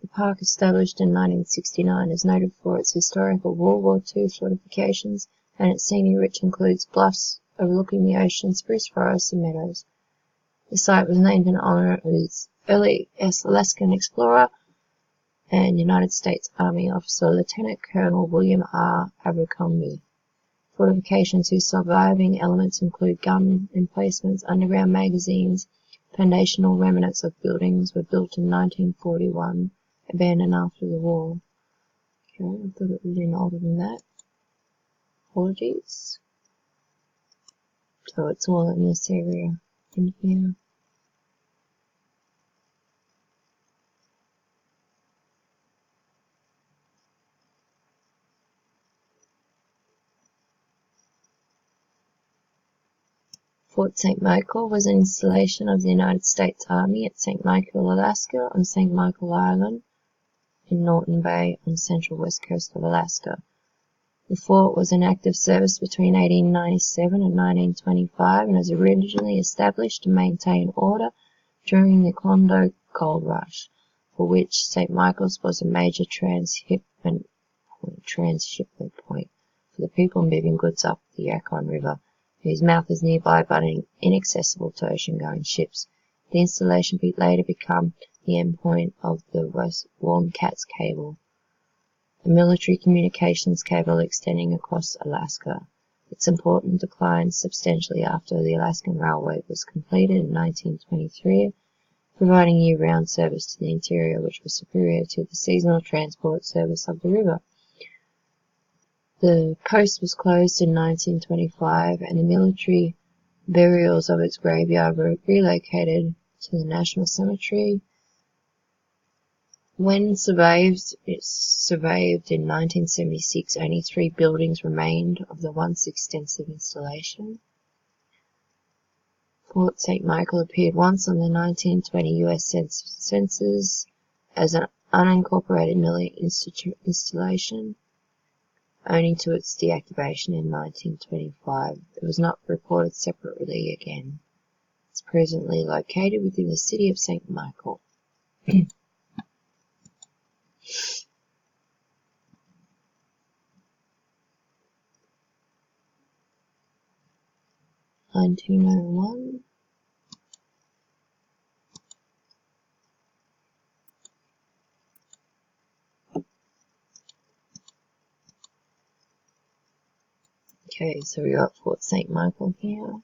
The park, established in 1969, is noted for its historical World War II fortifications, and its scenery, which includes bluffs overlooking the ocean, spruce forests, and meadows. The site was named in honor of its early Alaskan explorer and United States Army officer Lieutenant Colonel William R. Abercrombie. Fortifications whose surviving elements include gun emplacements, underground magazines, foundational remnants of buildings were built in 1941, abandoned after the war. Okay, I thought it was even older than that. Apologies. So it's all in this area in here. Fort St. Michael was an installation of the United States Army at St. Michael, Alaska, on St. Michael Island in Norton Bay on the central west coast of Alaska. The fort was in active service between 1897 and 1925 and was originally established to maintain order during the Klondike Gold Rush, for which St. Michael's was a major transshipment point for the people moving goods up the Yukon River, whose mouth is nearby but inaccessible to ocean-going ships. The installation would later become the endpoint of the Warm Cats Cable, a military communications cable extending across Alaska. Its importance declined substantially after the Alaskan Railway was completed in 1923 providing year-round service to the interior, which was superior to the seasonal transport service of the river. The post was closed in 1925, and the military burials of its graveyard were relocated to the National Cemetery. When surveyed in 1976, only 3 buildings remained of the once extensive installation. Fort St. Michael appeared once on the 1920 U.S. Census as an unincorporated military installation, owing to its deactivation in 1925. It was not reported separately again. It's presently located within the city of St. Michael. 1901. Okay, so we got Fort St. Michael here.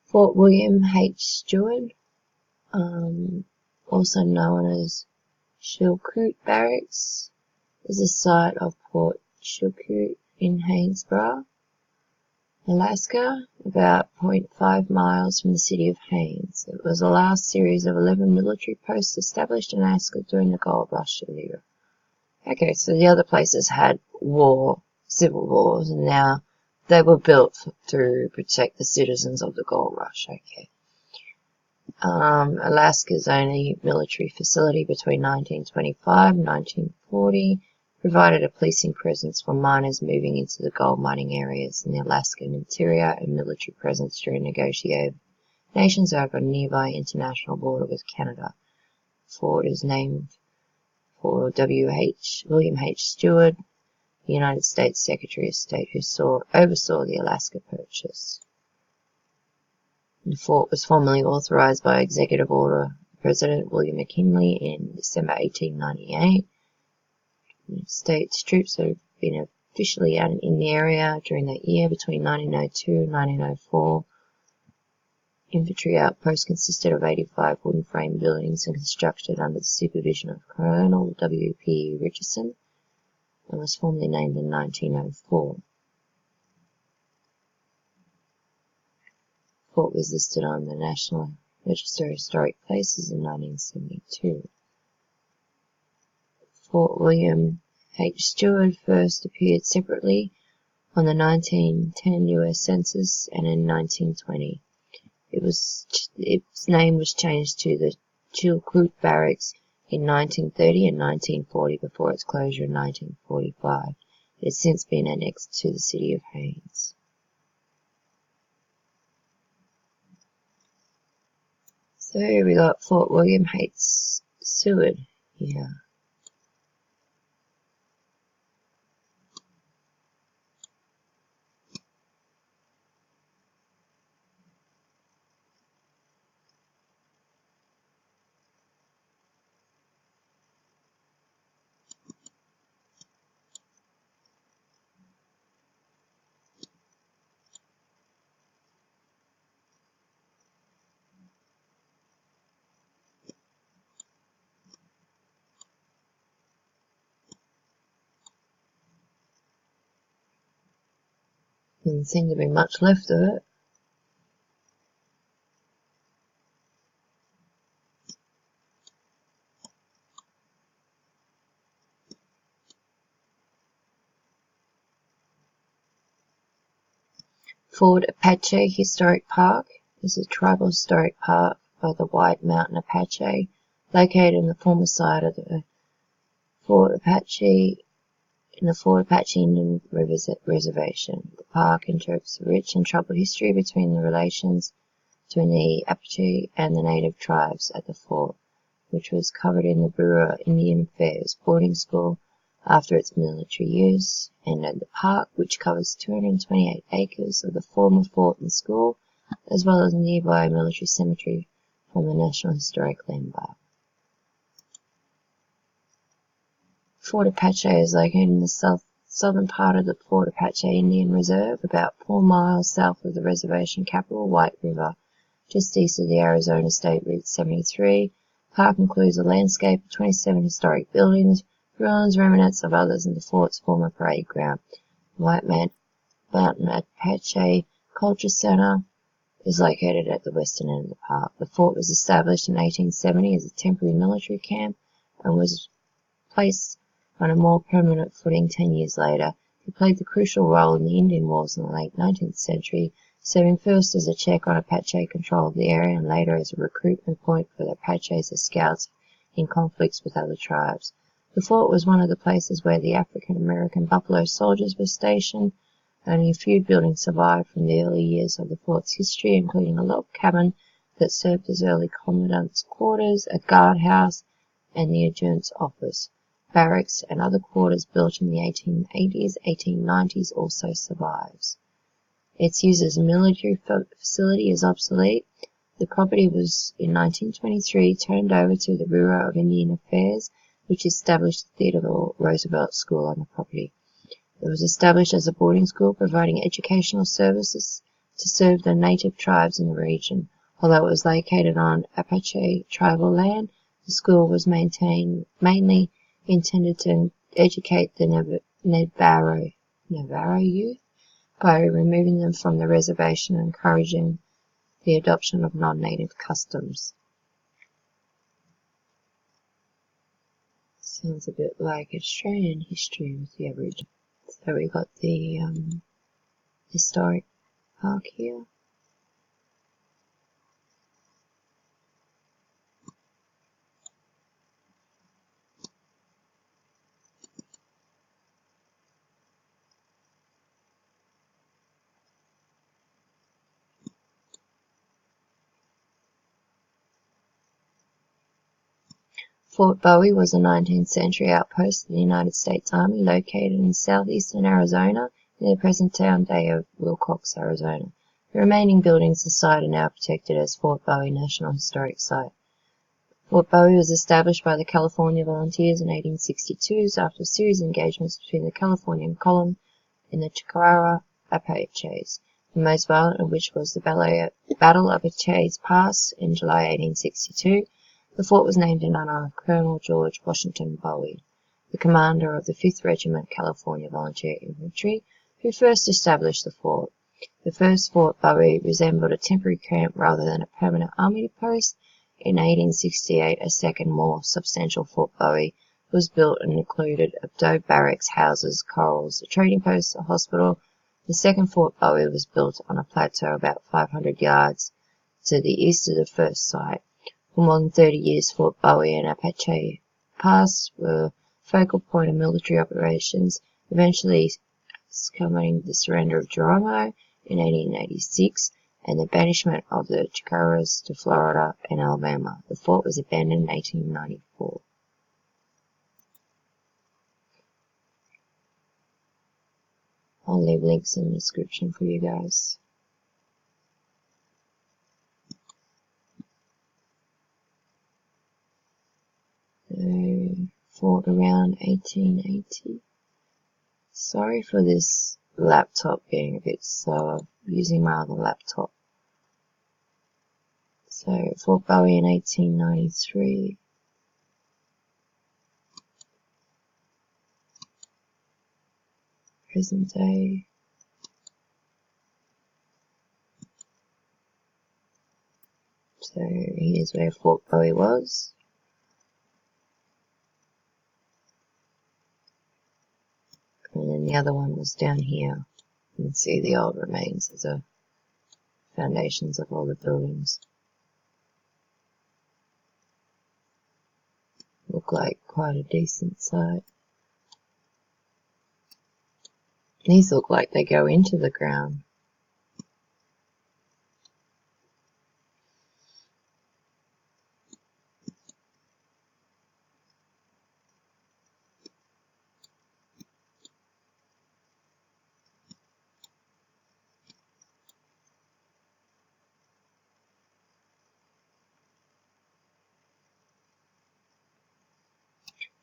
Fort William H. Stewart, also known as Chilkoot Barracks, is the site of Port Chilkoot in Haynesboro, Alaska, about 0.5 miles from the city of Haines. It was the last series of 11 military posts established in Alaska during the gold rush era. Okay, so the other places had civil wars, and now they were built to protect the citizens of the gold rush. Okay. Alaska's only military facility between 1925 and 1940 provided a policing presence for miners moving into the gold mining areas in the Alaskan interior and military presence during negotiations over a nearby international border with Canada. Fort is named for William H. Stewart, the United States Secretary of State, who oversaw the Alaska Purchase. The fort was formally authorized by Executive Order of President William McKinley in December 1898. The state's troops have been officially out in the area during that year between 1902 and 1904. Infantry outpost consisted of 85 wooden frame buildings and constructed under the supervision of Colonel W. P. Richardson, and was formally named in 1904. The fort was listed on the National Register of Historic Places in 1972. Fort William H. Stewart first appeared separately on the 1910 U.S. Census and in 1920. Its name was changed to the Chilkoot Barracks in 1930 and 1940 before its closure in 1945. It has since been annexed to the city of Haines. So we got Fort William H. Stewart here. Doesn't seem to be much left of it. Fort Apache Historic Park is a tribal historic park by the White Mountain Apache, located in the former site of the Fort Apache in the Fort Apache Indian Reservation. The park interprets a rich and troubled history between the relations between the Apache and the native tribes at the fort, which was covered in the Bureau of Indian Affairs boarding school after its military use, and at the park, which covers 228 acres of the former fort and school, as well as a nearby military cemetery from the National Historic Landmark. Fort Apache is located in the southern part of the Fort Apache Indian Reserve, about 4 miles south of the reservation capital, White River, just east of the Arizona State Route 73. The park includes a landscape of 27 historic buildings, ruins, remnants of others, and the fort's former parade ground. The White Mountain Apache Culture Center is located at the western end of the park. The fort was established in 1870 as a temporary military camp and was placed on a more permanent footing 10 years later. It played the crucial role in the Indian Wars in the late 19th century, serving first as a check on Apache control of the area and later as a recruitment point for the Apaches as scouts in conflicts with other tribes. The fort was one of the places where the African American Buffalo Soldiers were stationed. Only a few buildings survived from the early years of the fort's history, including a log cabin that served as early commandant's quarters, a guardhouse, and the adjutant's office. Barracks and other quarters built in the 1880s, 1890s also survives. Its use as a military facility is obsolete. The property was in 1923 turned over to the Bureau of Indian Affairs, which established the Theodore Roosevelt School on the property. It was established as a boarding school providing educational services to serve the native tribes in the region. Although it was located on Apache tribal land, the school was mainly intended to educate the Navarro youth by removing them from the reservation and encouraging the adoption of non-native customs. Sounds a bit like Australian history with the Aboriginal. So we got the historic park here. Fort Bowie was a 19th century outpost of the United States Army located in southeastern Arizona near the present town day of Willcox, Arizona. The remaining buildings inside are now protected as Fort Bowie National Historic Site. Fort Bowie was established by the California Volunteers in 1862 after a series of engagements between the Californian column and the Chickasaw Apaches, the most violent of which was the Battle of Apaches Pass in July 1862. The fort was named in honor of Colonel George Washington Bowie, the commander of the 5th Regiment California Volunteer Infantry, who first established the fort. The first Fort Bowie resembled a temporary camp rather than a permanent army post. In 1868, a second, more substantial Fort Bowie was built and included adobe barracks, houses, corrals, a trading post, a hospital. The second Fort Bowie was built on a plateau about 500 yards to the east of the first site. For more than 30 years, Fort Bowie and Apache Pass were a focal point of military operations, eventually culminating the surrender of Geronimo in 1886 and the banishment of the Chickasaws to Florida and Alabama. The fort was abandoned in 1894. I'll leave links in the description for you guys. Fort around 1880. Sorry for this laptop being a bit slow. I'm using my other laptop. So Fort Bowie in 1893. Present day. So here's where Fort Bowie was. And then the other one was down here. You can see the old remains of the foundations of all the buildings. Look like quite a decent site. These look like they go into the ground.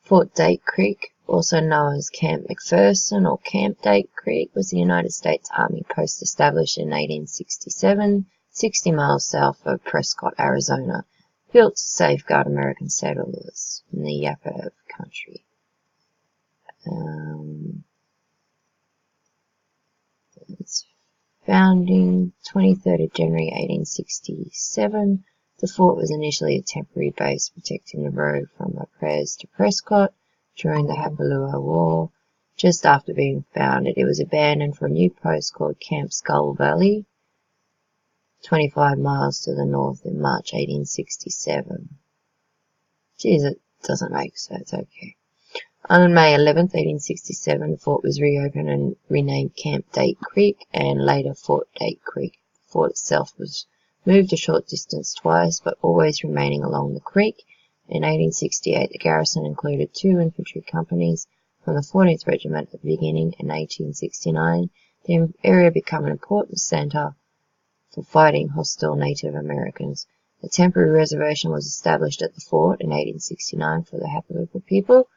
Fort Date Creek, also known as Camp McPherson or Camp Date Creek, was a United States Army post established in 1867, 60 miles south of Prescott, Arizona, built to safeguard American settlers in the Yaqui country. Its founding 23rd of January 1867. The fort was initially a temporary base protecting the road from La Prez to Prescott during the Hapalua War. Just after being founded, it was abandoned for a new post called Camp Skull Valley, 25 miles to the north in March 1867. Geez, it doesn't make sense, okay. On May 11, 1867, the fort was reopened and renamed Camp Date Creek and later Fort Date Creek. The fort itself was moved a short distance twice, but always remaining along the creek. In 1868, the garrison included 2 infantry companies from the 14th Regiment at the beginning. In 1869, the area became an important center for fighting hostile Native Americans. A temporary reservation was established at the fort in 1869 for the Hapalua people.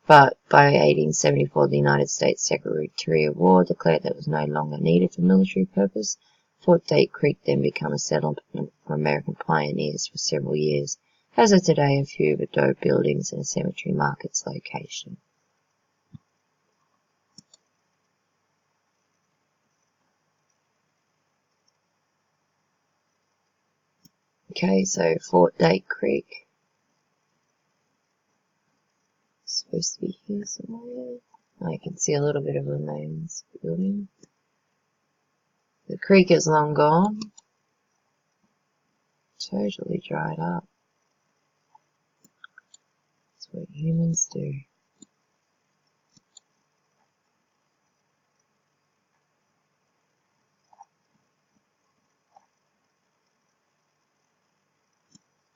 But by 1874, the United States Secretary of War declared that it was no longer needed for military purpose. Fort Date Creek then became a settlement for American pioneers for several years. As of today, a few adobe buildings and a cemetery mark its location. Okay, so Fort Date Creek. It's supposed to be here somewhere. I can see a little bit of remains of the building. The creek is long gone. Totally dried up. That's what humans do.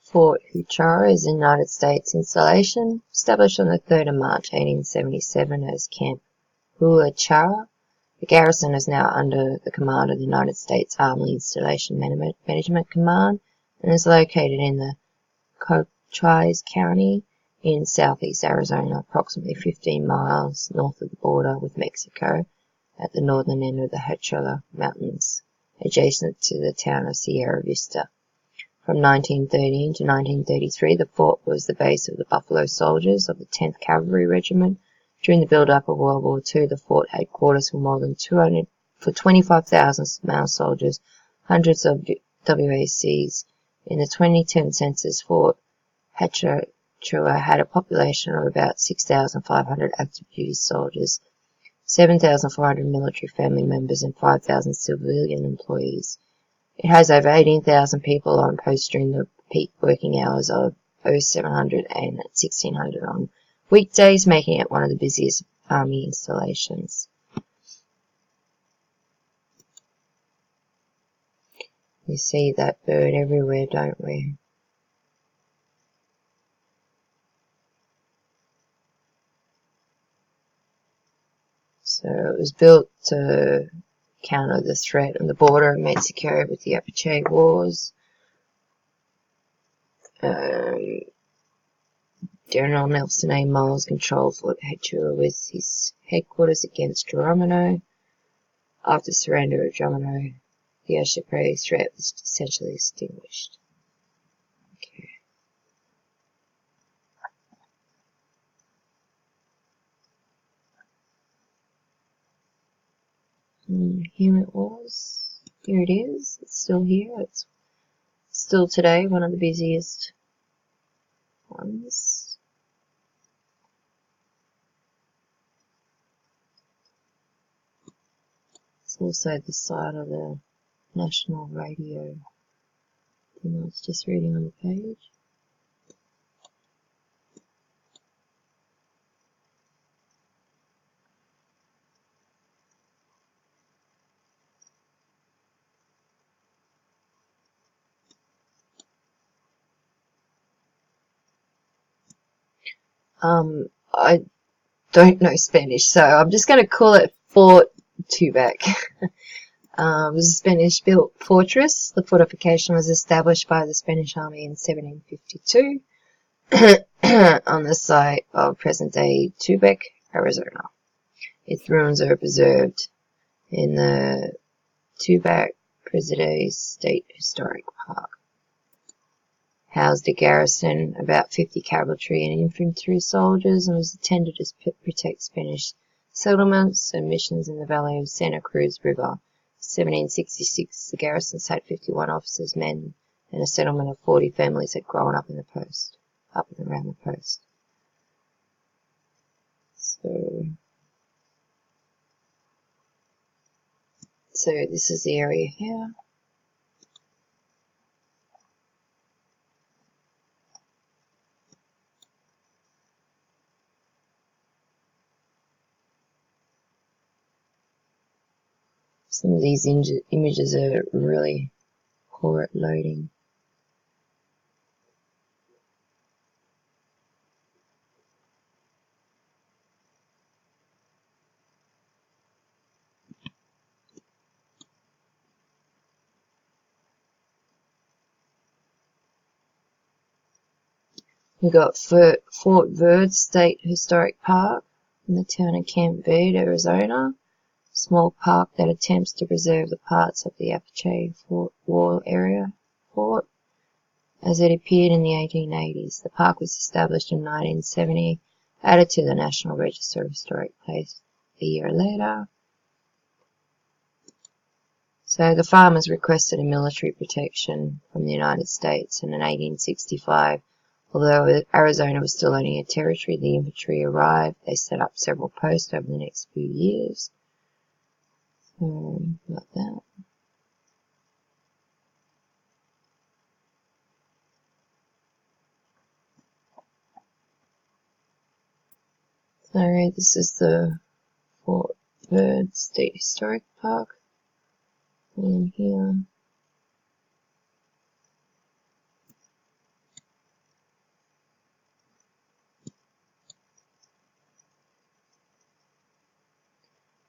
Fort Huachara is a United States installation, established on the 3rd of March 1877 as Camp Huachara. The garrison is now under the command of the United States Army Installation Management Command and is located in the Cochise County in southeast Arizona, approximately 15 miles north of the border with Mexico at the northern end of the Huachara Mountains, adjacent to the town of Sierra Vista. From 1913 to 1933, the fort was the base of the Buffalo Soldiers of the 10th Cavalry Regiment. During the build-up of World War II, the fort had quarters for more than 25,000 male soldiers, hundreds of WACs. In the 2010 census, Fort Huachara had a population of about 6,500 active duty soldiers, 7,400 military family members, and 5,000 civilian employees. It has over 18,000 people on post during the peak working hours of 0700 and 1600 on weekdays, making it one of the busiest Army installations. We see that bird everywhere, don't we? So it was built to counter the threat on the border of Mexico with the Apache Wars. General Nelson A. Miles controlled Fort Huachara with his headquarters against Geronimo. After the surrender of Geronimo, the Apache threat was essentially extinguished. Okay. Here it was. Here it is. It's still here. It's still today one of the busiest ones. It's also the site of the National Radio thing I was just reading on the page. I don't know Spanish, so I'm just going to call it Fort Tubac. It was a Spanish-built fortress. The fortification was established by the Spanish army in 1752 on the site of present-day Tubac, Arizona. Its ruins are preserved in the Tubac Presidente State Historic Park. Housed a garrison, about 50 cavalry and infantry soldiers, and was intended to protect Spanish settlements and missions in the valley of Santa Cruz River. 1766, the garrison had 51 officers, men, and a settlement of 40 families had grown up in the post, up and around the post. So this is the area here. Some of these images are really poor at loading. We've got Fort Verde State Historic Park in the town of Camp Verde, Arizona. Small park that attempts to preserve the parts of the Apache Fort Wall area fort as it appeared in the 1880s. The park was established in 1970, added to the National Register of Historic Places a year later. So the farmers requested a military protection from the United States, and in 1865, although Arizona was still only a territory, the infantry arrived. They set up several posts over the next few years. Like that. So this is the Fort Verde State Historic Park. In here.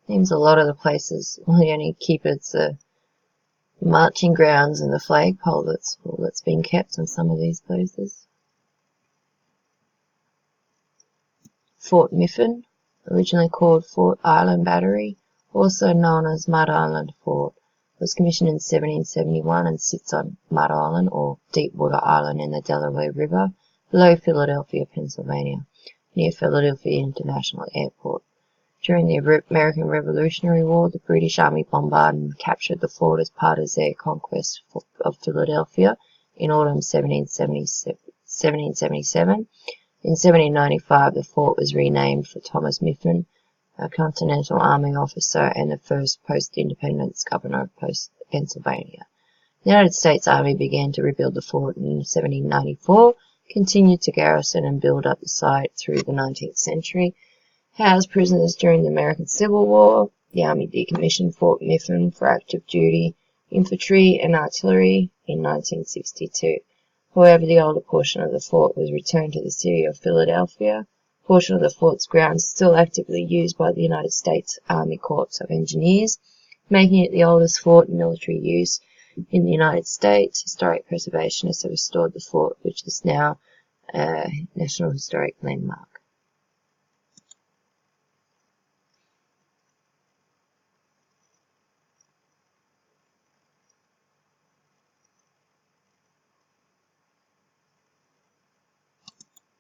Names a lot of the places. Well, the only keep it's the marching grounds and the flagpole that's been kept in some of these places. Fort Mifflin, originally called Fort Island Battery, also known as Mud Island Fort, was commissioned in 1771 and sits on Mud Island, or Deepwater Island, in the Delaware River, below Philadelphia, Pennsylvania, near Philadelphia International Airport. During the American Revolutionary War, the British Army bombarded and captured the fort as part of their conquest of Philadelphia in autumn 1777. In 1795, the fort was renamed for Thomas Mifflin, a Continental Army officer and the first post-independence governor of Pennsylvania. The United States Army began to rebuild the fort in 1794, continued to garrison and build up the site through the 19th century, housed prisoners during the American Civil War. The Army decommissioned Fort Mifflin for active duty infantry and artillery in 1962. However, the older portion of the fort was returned to the city of Philadelphia. A portion of the fort's grounds is still actively used by the United States Army Corps of Engineers, making it the oldest fort in military use in the United States. Historic preservationists have restored the fort, which is now a National Historic Landmark.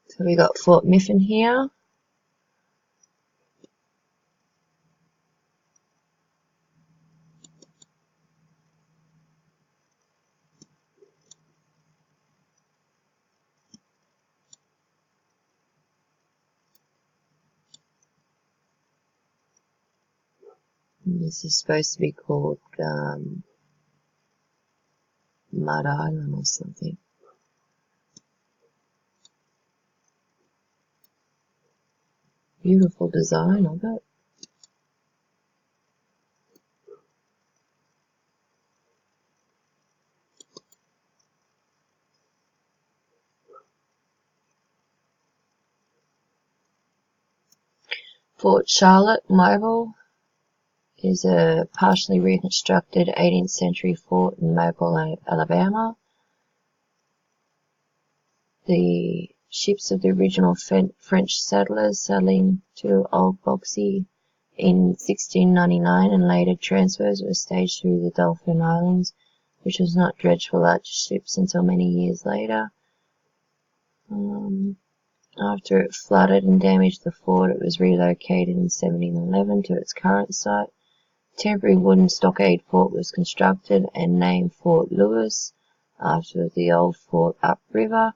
So we got Fort Mifflin here. This is supposed to be called Mud Island or something. Beautiful design of it. Fort Charlotte, Mobile, is a partially reconstructed 18th century fort in Mobile, Alabama. The ships of the original French settlers settling to Old Boxey in 1699 and later transfers were staged through the Dauphin Islands, which was not dredged for larger ships until many years later. After it flooded and damaged the fort, it was relocated in 1711 to its current site. A temporary wooden stockade fort was constructed and named Fort Lewis after the old fort upriver.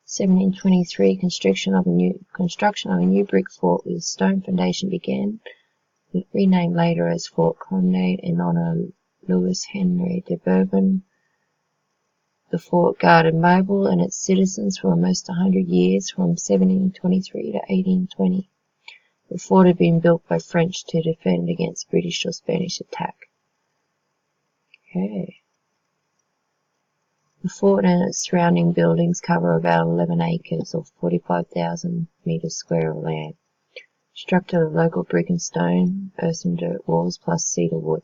1723, construction of a new brick fort with a stone foundation began, renamed later as Fort Conde in honor of Louis Henry de Bourbon. The fort guarded Mobile and its citizens for almost 100 years, from 1723 to 1820. The fort had been built by French to defend against British or Spanish attack. Okay. The fort and its surrounding buildings cover about 11 acres or 45,000 meters square of land. Constructed of local brick and stone, earth and dirt walls plus cedar wood.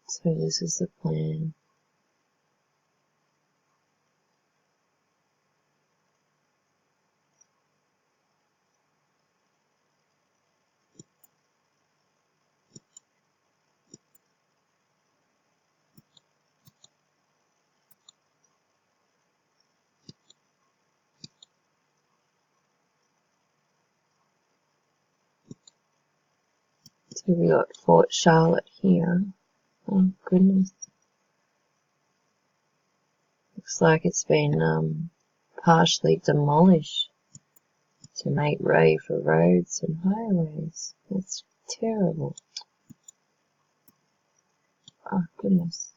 So this is the plan. So we got Fort Charlotte here. Oh goodness. Looks like it's been partially demolished to make way for roads and highways. That's terrible. Oh goodness.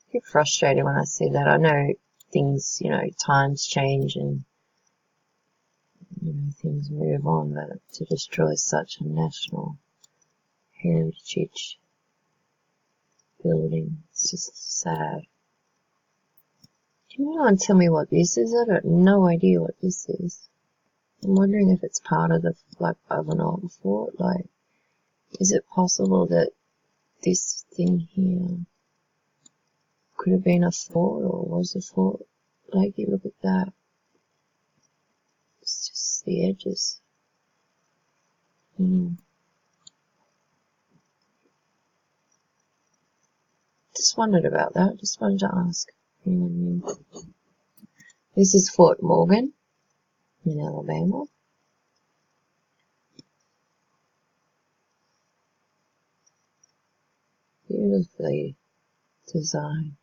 I get frustrated when I see that. I know things, times change and things move on, but to destroy such a national heritage building, it's just sad. Can anyone tell me what this is? I have no idea what this is. I'm wondering if it's part of of an old fort. Is it possible that this thing here could have been a fort or was a fort? You look at that. It's just the edges. Just wondered about that. Just wanted to ask. This is Fort Morgan in Alabama. Beautifully designed.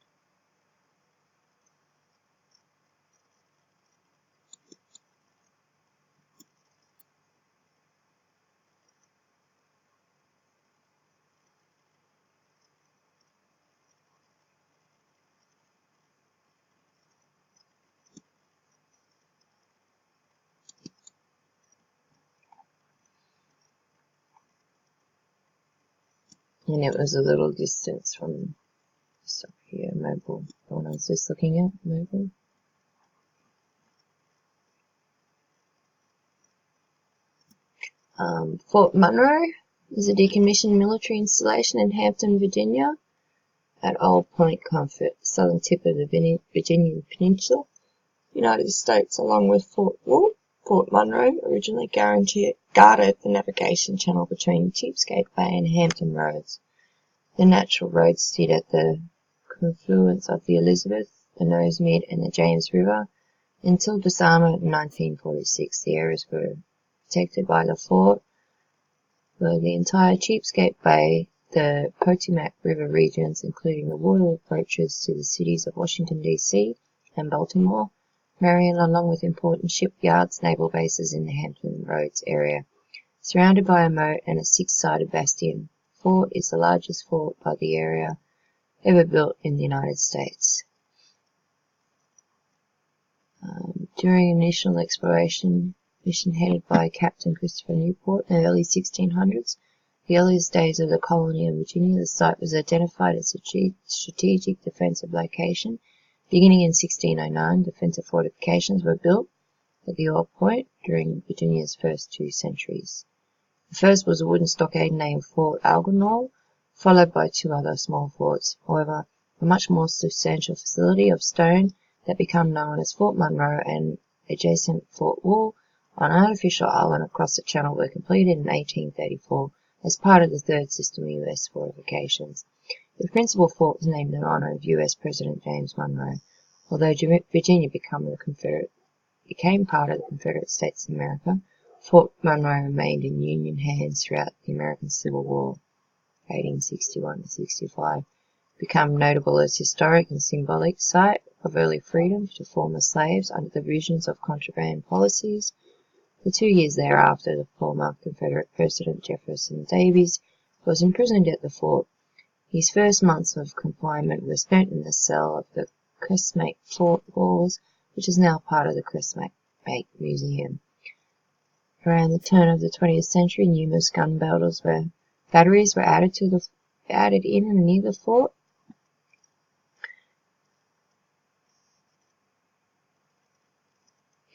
And it was a little distance from here, Mobile, the one I was just looking at, Mobile. Fort Monroe is a decommissioned military installation in Hampton, Virginia, at Old Point Comfort, southern tip of the Virginia Peninsula, United States, along with Fort Wolf. Fort Monroe originally guarded the navigation channel between Cheapskate Bay and Hampton Roads. The natural road stood at the confluence of the Elizabeth, the Nosemead and the James River. Until disarmament in 1946, the areas were protected by the fort, where the entire Cheapskate Bay, the Potomac River regions, including the water approaches to the cities of Washington, D.C. and Baltimore, Marion, along with important shipyards, naval bases in the Hampton Roads area. Surrounded by a moat and a six-sided bastion, fort is the largest fort by the area ever built in the United States. During initial exploration mission headed by Captain Christopher Newport in the early 1600s, the earliest days of the colony of Virginia, the site was identified as a strategic defensive location. Beginning in 1609, defensive fortifications were built at the Old Point during Virginia's first 2 centuries. The first was a wooden stockade named Fort Algernon, followed by 2 other small forts. However, a much more substantial facility of stone that became known as Fort Monroe and adjacent Fort Wool on an artificial island across the channel were completed in 1834 as part of the third system of U.S. fortifications. The principal fort was named in honor of U.S. President James Monroe. Although Virginia became part of the Confederate States of America, Fort Monroe remained in Union hands throughout the American Civil War, 1861 to 65. Become notable as historic and symbolic site of early freedom to former slaves under the provisions of contraband policies. For 2 years thereafter, the former Confederate President Jefferson Davis was imprisoned at the fort. His first months of confinement were spent in the cell of the Crestmate Fort walls, which is now part of the Crestmate Museum. Around the turn of the 20th century, numerous gun batteries were added in and near the fort.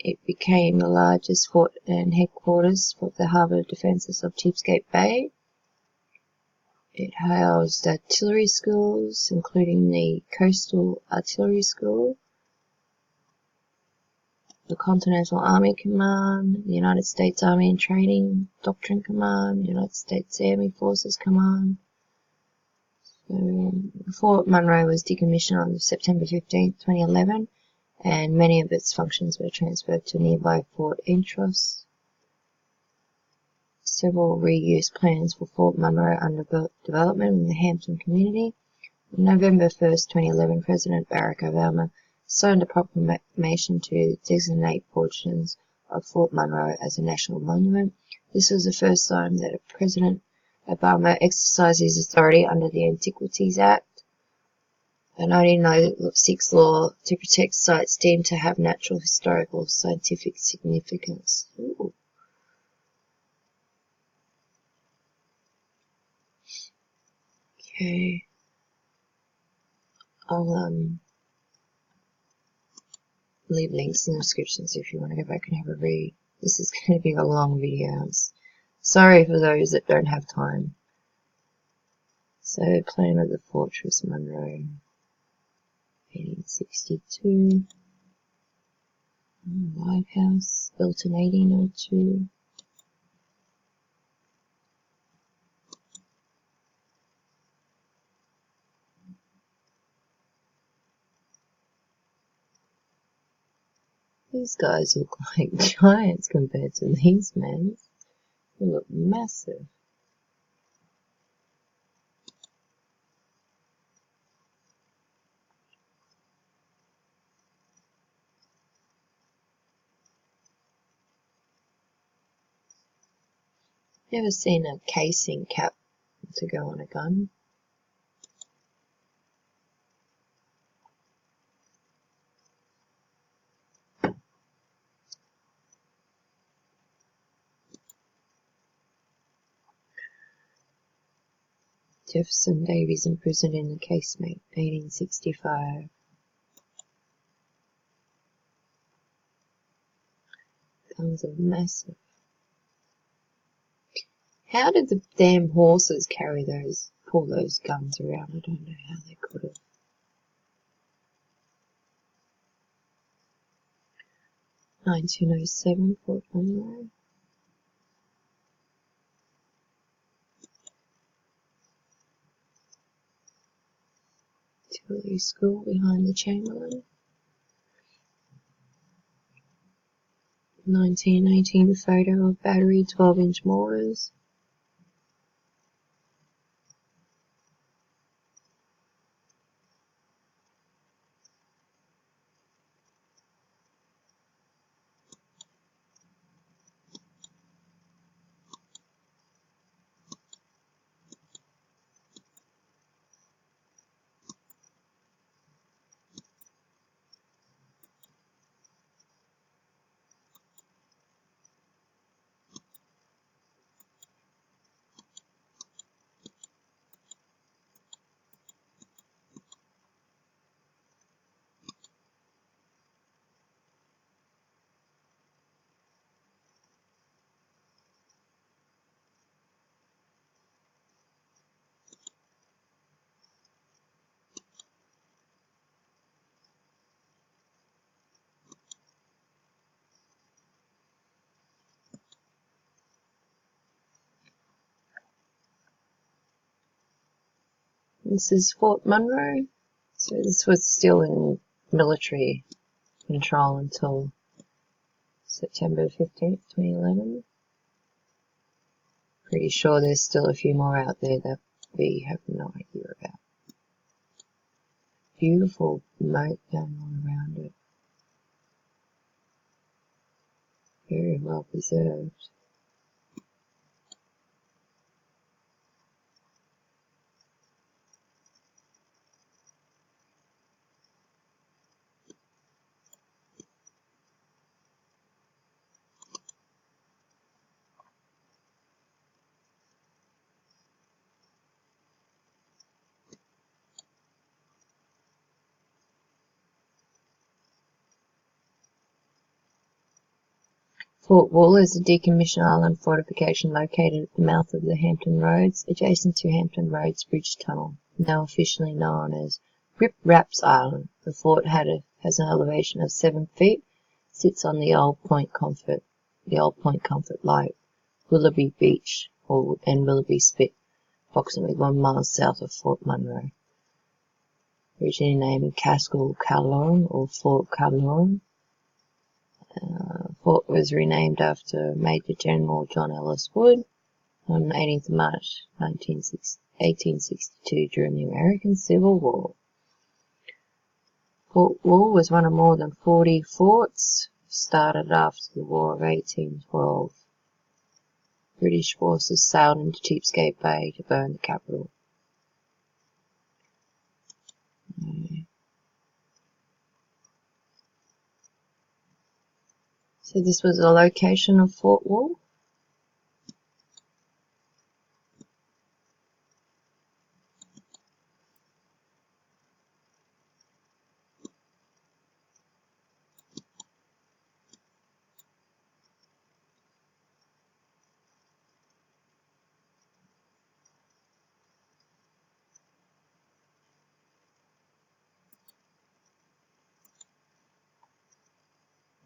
It became the largest fort and headquarters for the harbour defences of Cheapskate Bay. It housed artillery schools, including the Coastal Artillery School, the Continental Army Command, the United States Army and Training Doctrine Command, the United States Army Forces Command. Fort Monroe was decommissioned on September 15, 2011, and many of its functions were transferred to nearby Fort Entros. Several reuse plans for Fort Monroe under development in the Hampton community. On November 1, 2011, President Barack Obama signed a proclamation to designate portions of Fort Monroe as a national monument. This was the first time that President Obama exercised his authority under the Antiquities Act, a 1906 law to protect sites deemed to have natural, historical, scientific significance. Ooh. Okay. I'll leave links in the descriptions if you want to go back and have a read. This is going to be a long video. Sorry for those that don't have time. So, plan of the Fortress Monroe, 1862. Lighthouse, built in 1802. These guys look like giants compared to these men. They look massive. Never seen a casing cap to go on a gun. Jefferson Davis imprisoned in the casemate, 1865. Guns are massive. How did the damn horses pull those guns around? I don't know how they could have. (1907) Fort Monroe. Artillery School behind the Chamberlain. 1918 photo of battery 12-inch mortars. This is Fort Monroe. So this was still in military control until September 15th, 2011. Pretty sure there's still a few more out there that we have no idea about. Beautiful moat going all around it. Very well preserved. Fort Wool is a decommissioned island fortification located at the mouth of the Hampton Roads, adjacent to Hampton Roads Bridge Tunnel, now officially known as Rip Raps Island. The fort has an elevation of 7 feet, sits on the old Point Comfort like Willoughby Beach and Willoughby Spit, approximately 1 mile south of Fort Monroe. Originally named Castle Calhoun or Fort Calhoun. Fort was renamed after Major General John Ellis Wood on 18th March 1862 during the American Civil War. Fort Wool was one of more than 40 forts started after the War of 1812. British forces sailed into Cheapskate Bay to burn the capital. So this was the location of Fort Wool.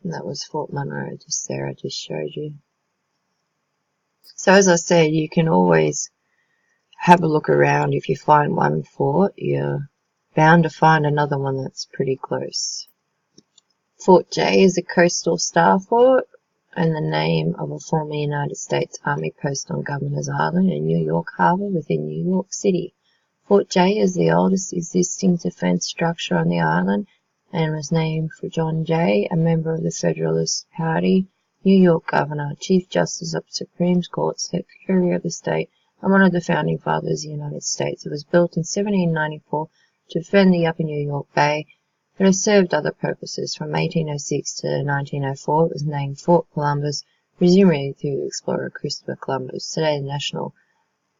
And that was Fort Monroe just there, I just showed you. So as I said, you can always have a look around. If you find one fort, you're bound to find another one that's pretty close. Fort Jay is a coastal star fort and the name of a former United States Army post on Governor's Island in New York Harbor within New York City. Fort Jay is the oldest existing defense structure on the island and was named for John Jay, a member of the Federalist Party, New York Governor, Chief Justice of the Supreme Court, Secretary of the State, and one of the founding fathers of the United States. It was built in 1794 to defend the upper New York Bay, but has served other purposes. From 1806 to 1904, it was named Fort Columbus, presumably through explorer Christopher Columbus. Today, the National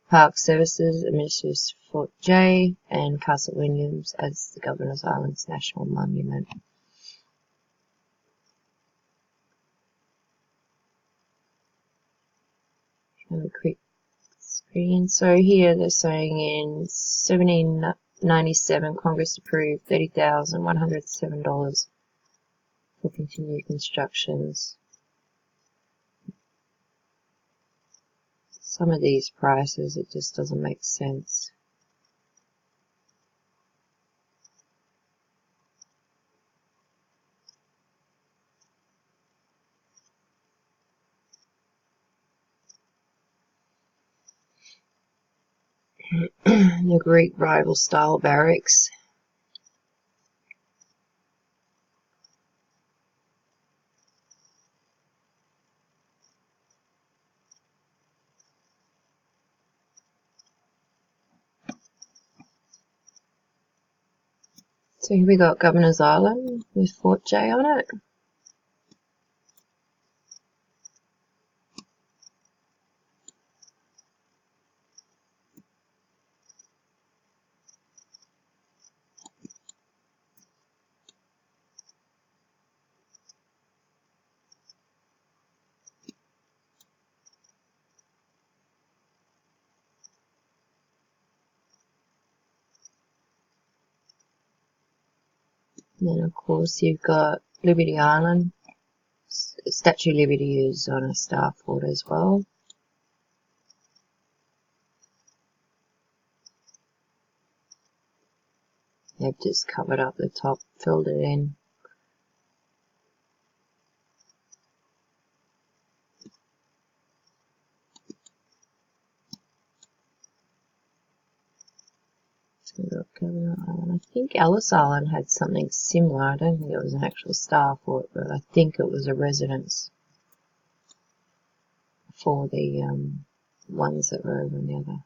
Park Services administers Fort Jay and Castle Williams as the Governor's Island's national monument. Have a quick screen. So here they're saying in 1797, Congress approved $30,107 for continued constructions. Some of these prices, it just doesn't make sense. The Greek rival style barracks. So here we got Governor's Island with Fort J on it. And then of course you've got Liberty Island. Statue of Liberty is on a star fort as well. They've just covered up the top, filled it in. So we've got Governor Island. I think Ellis Island had something similar. I don't think it was an actual star fort, but I think it was a residence for the ones that were over in the other.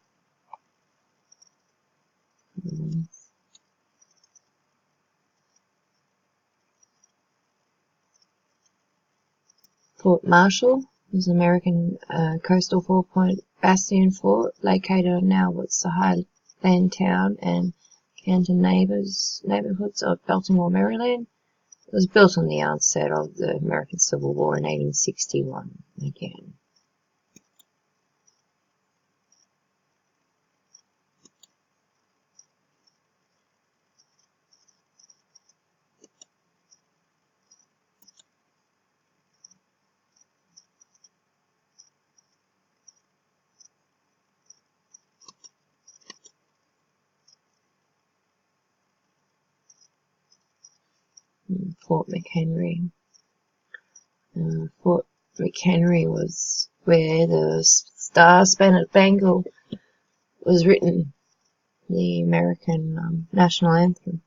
Fort Marshall was an American coastal four-point bastion fort located on now what's the Highland Town and Canton neighborhoods of Baltimore, Maryland. It was built on the onset of the American Civil War in 1861 again. Fort McHenry. Fort McHenry was where the Star Spangled Banner was written, the American national anthem.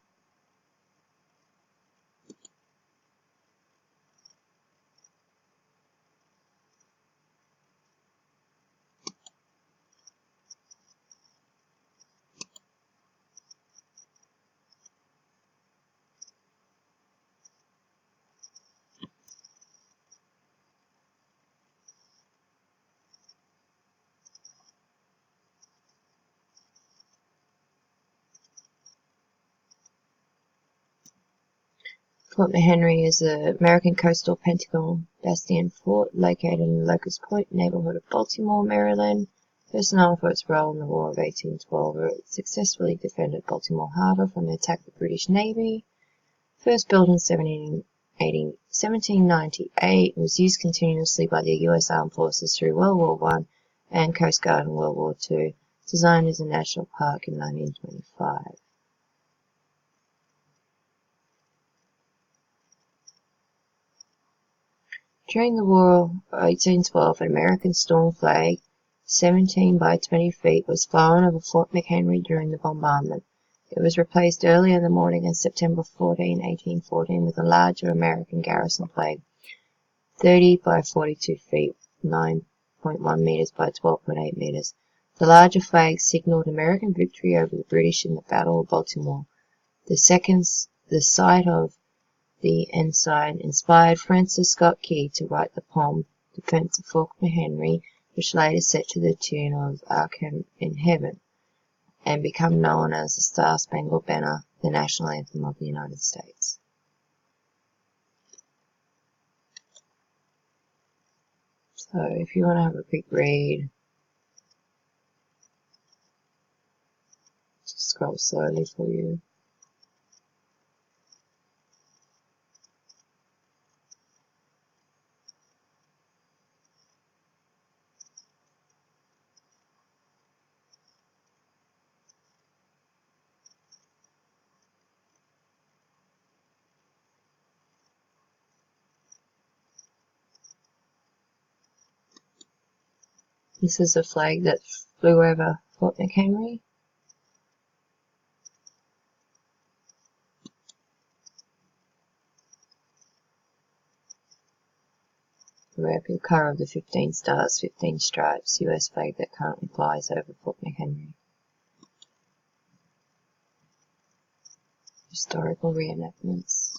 Fort McHenry is an American coastal Pentagon bastion fort located in Locust Point, neighborhood of Baltimore, Maryland. First known for its role in the War of 1812, where it successfully defended Baltimore Harbor from the attack of the British Navy. First built in 1798, was used continuously by the U.S. Armed Forces through World War I and Coast Guard in World War II. Designed as a national park in 1925. During the War of 1812, an American Storm flag, 17 by 20 feet, was flown over Fort McHenry during the bombardment. It was replaced early in the morning on September 14, 1814, with a larger American garrison flag, 30 by 42 feet, 9.1 meters by 12.8 meters. The larger flag signaled American victory over the British in the Battle of Baltimore. The sight of the ensign inspired Francis Scott Key to write the poem Defense of Fort McHenry, which later set to the tune of Ark in Heaven, and become known as the Star Spangled Banner, the national anthem of the United States. So if you want to have a quick read, just scroll slowly for you. This is a flag that flew over Fort McHenry. The replica of the 15 stars, 15 stripes US flag that currently flies over Fort McHenry. Historical reenactments.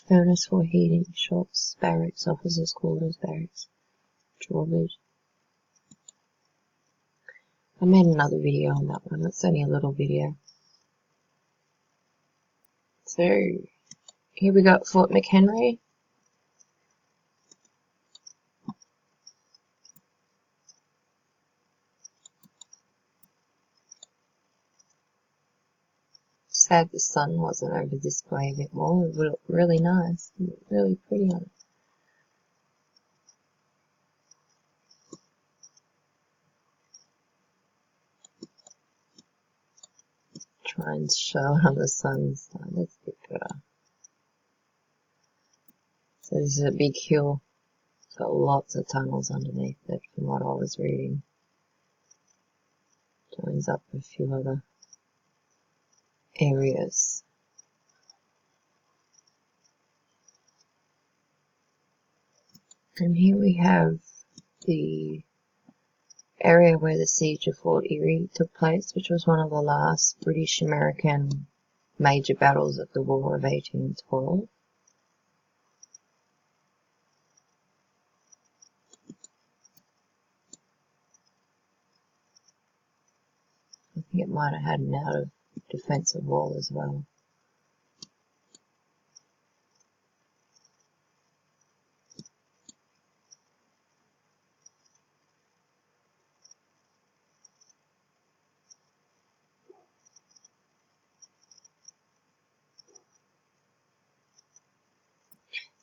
Furnace for heating, shops, barracks, officers' quarters, barracks, drawbridge. I made another video on that one. It's only a little video. So here we got Fort McHenry. Sad the sun wasn't over display a bit more. It would look really nice. It would look really pretty on it. Try and show it on the sun's side. That's a bit better. So this is a big hill. It's got lots of tunnels underneath it from what I was reading. Joins up a few other areas. And here we have the area where the siege of Fort Erie took place, which was one of the last British-American major battles of the War of 1812. I think it might have had an out-of-defensive wall as well.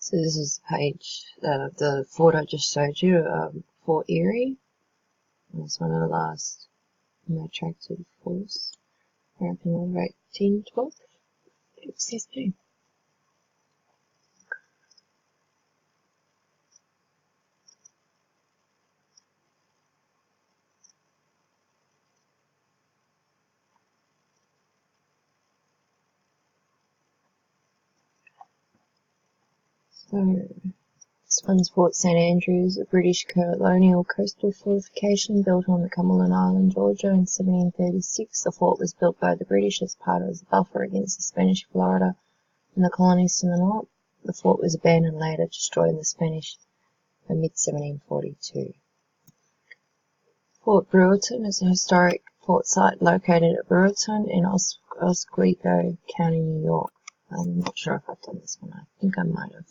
So this is the page of the fort I just showed you, Fort Erie. It's one of the last attractive forts, American War of 1812. Excuse me. So this one's Fort St. Andrews, a British colonial coastal fortification built on the Cumberland Island, Georgia in 1736. The fort was built by the British as part of the buffer against the Spanish Florida and the colonies to the north. The fort was abandoned later, destroyed in the Spanish in mid-1742. Fort Brewerton is a historic fort site located at Brewerton in Oswego County, New York. I'm not sure if I've done this one. I think I might have.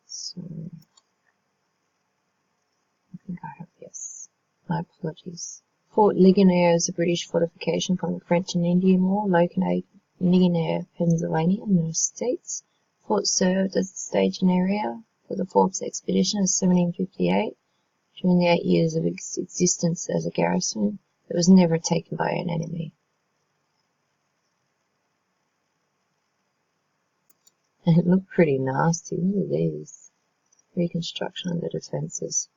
So, I think I have, yes. My apologies. Fort Ligonier is a British fortification from the French and Indian War, located in Ligonier, Pennsylvania, United States. Fort served as the staging area for the Forbes expedition of 1758. During the 8 years of its existence as a garrison, it was never taken by an enemy. And it looked pretty nasty. Look at these. Reconstruction of the defenses.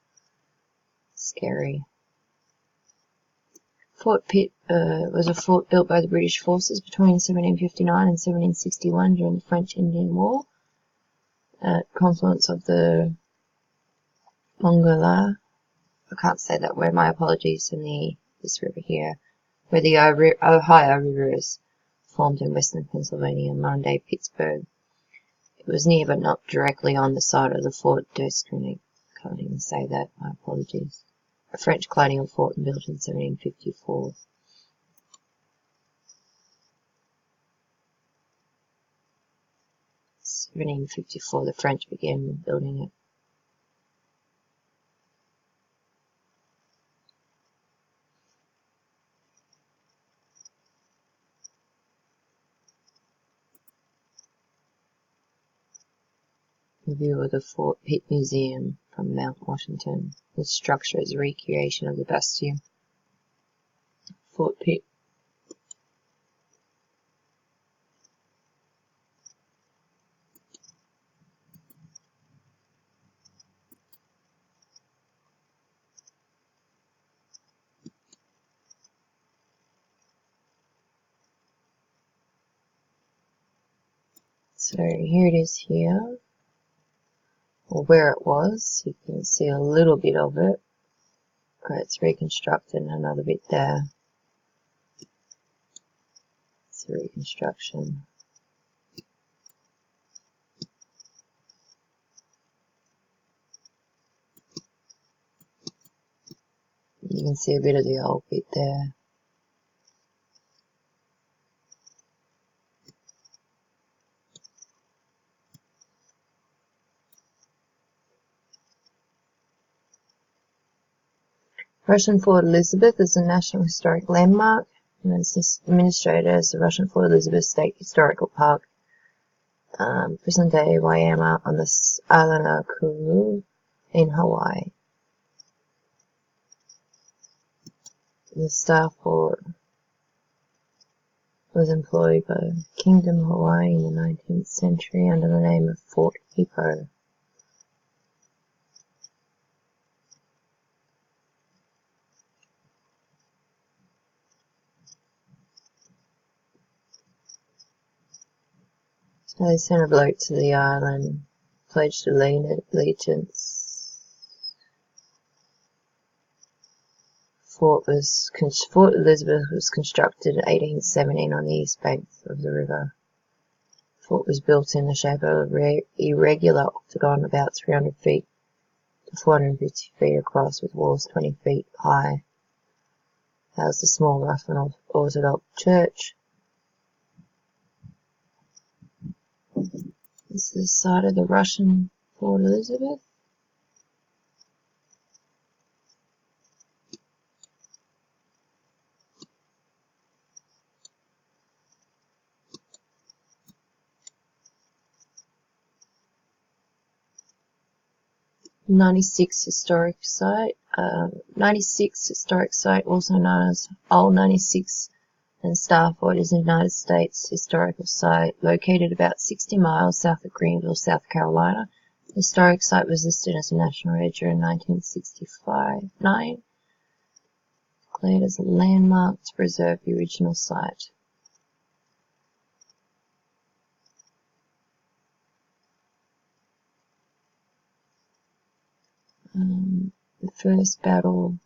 Scary. Fort Pitt was a fort built by the British forces between 1759 and 1761 during the French-Indian War. At confluence of the Monongahela, I can't say that word, my apologies, in this river here, where the Ohio River is formed in western Pennsylvania and modern-day Pittsburgh. It was near but not directly on the site of the Fort d'Escrignac. Can't even say that, my apologies. A French colonial fort built in 1754. 1754, the French began building it. A view of the Fort Pitt Museum from Mount Washington. This structure is a recreation of the bastion Fort Pitt. So here it is here, or where it was. You can see a little bit of it. It's reconstructed, and another bit there. It's a reconstruction. You can see a bit of the old bit there. Russian Fort Elizabeth is a National Historic Landmark, and it's administrated as the Russian Fort Elizabeth State Historical Park, present-day Waimea, on the island of Kuru in Hawaii. The Star Fort was employed by Kingdom Hawaii in the 19th century under the name of Fort Hippo. So they sent a bloke to the island, pledged allegiance. Fort Elizabeth was constructed in 1817 on the east bank of the river. The fort was built in the shape of an irregular octagon about 300 feet to 450 feet across, with walls 20 feet high. Housed a small rough and Orthodox church. This is the site of the Russian Fort Elizabeth. '96 historic site. 96 historic site, also known as Old 96 and Star Fort, is a United States historical site located about 60 miles south of Greenville, South Carolina. The historic site was listed as a National Register in 1965-9, declared as a landmark to preserve the original site. The first battle,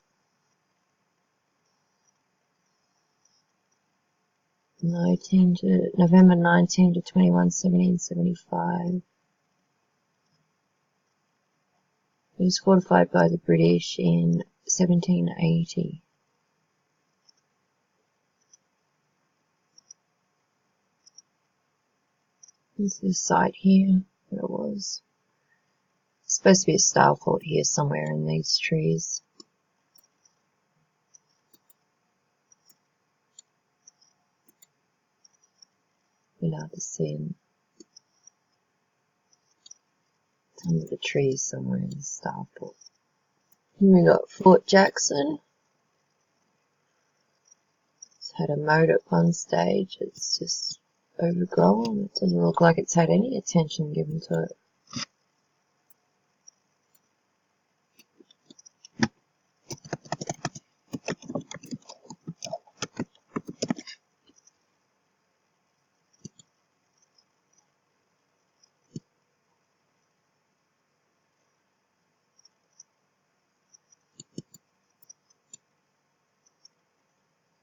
November 19 to 21, 1775. It was fortified by the British in 1780. This is the site here, where it was. It's supposed to be a Star Fort here somewhere in these trees. You'll have to see them. It's under the trees somewhere in the Star Fort. Here we got Fort Jackson. It's had a moat at one stage. It's just overgrown. It doesn't look like it's had any attention given to it.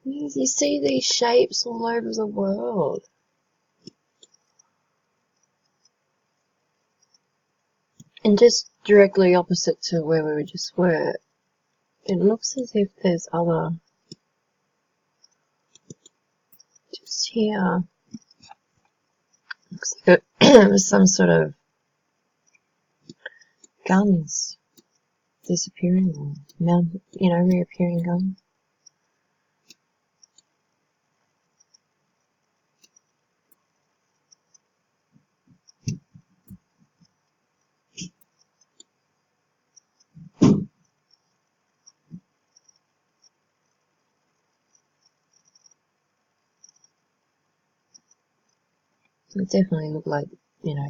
You see these shapes all over the world. And just directly opposite to where we just were, it looks as if there's other, just here, looks like it was some sort of guns disappearing, or reappearing guns. It definitely look like,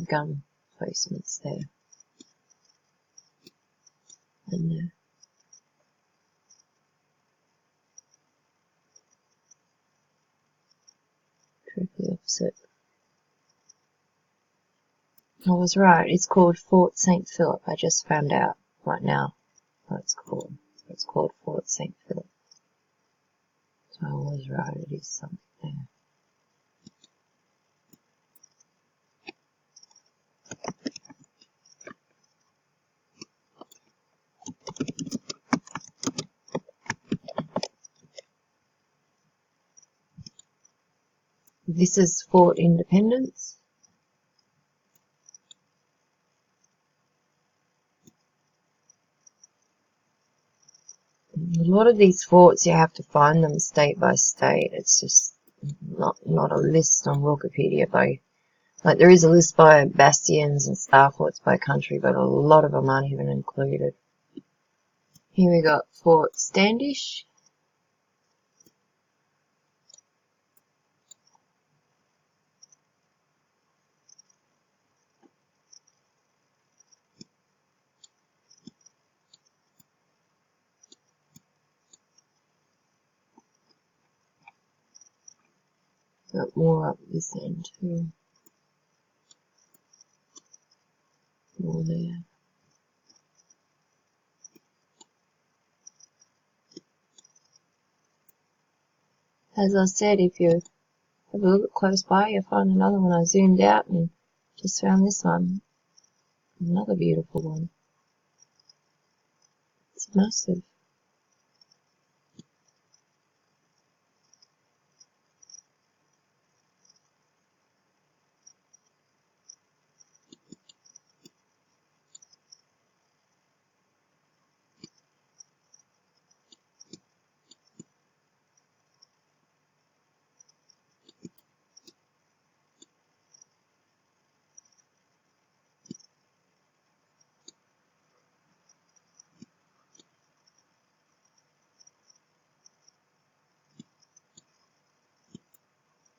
gun placements there. And directly opposite. I was right, it's called Fort St. Philip. I just found out right now what it's called. So it's called Fort St. Philip. So I was right, it is something there. This is Fort Independence. A lot of these forts, you have to find them state by state. It's just not a list on Wikipedia by, like, there is a list by bastions and star forts by country, but a lot of them aren't even included. Here we got Fort Standish. Got more up this end too. More there. As I said, if you have a look close by, you'll find another one. I zoomed out and just found this one. Another beautiful one. It's massive.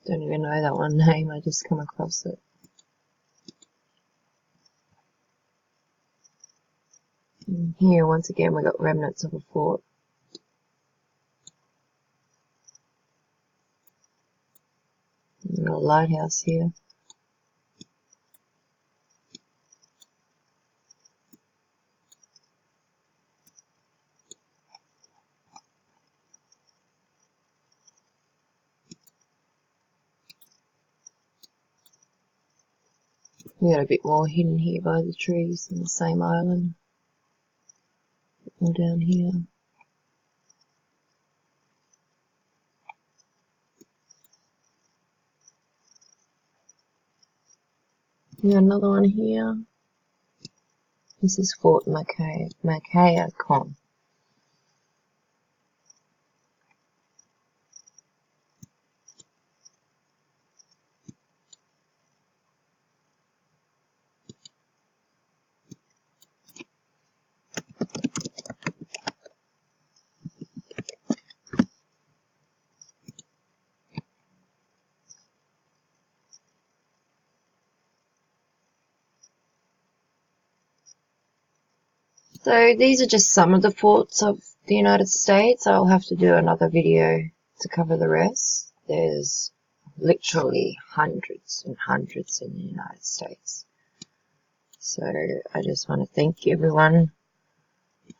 Don't even know that one name, I just come across it. And here, once again, we got remnants of a fort. We've got a lighthouse here. We got a bit more hidden here by the trees on the same island. A bit more down here. We got another one here. This is Fort Macayacon. So these are just some of the forts of the United States. I'll have to do another video to cover the rest. There's literally hundreds and hundreds in the United States. So I just want to thank everyone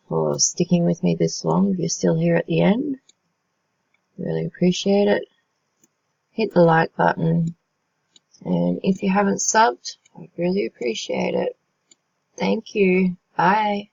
for sticking with me this long. If you're still here at the end, really appreciate it. Hit the like button. And if you haven't subbed, I'd really appreciate it. Thank you. Bye.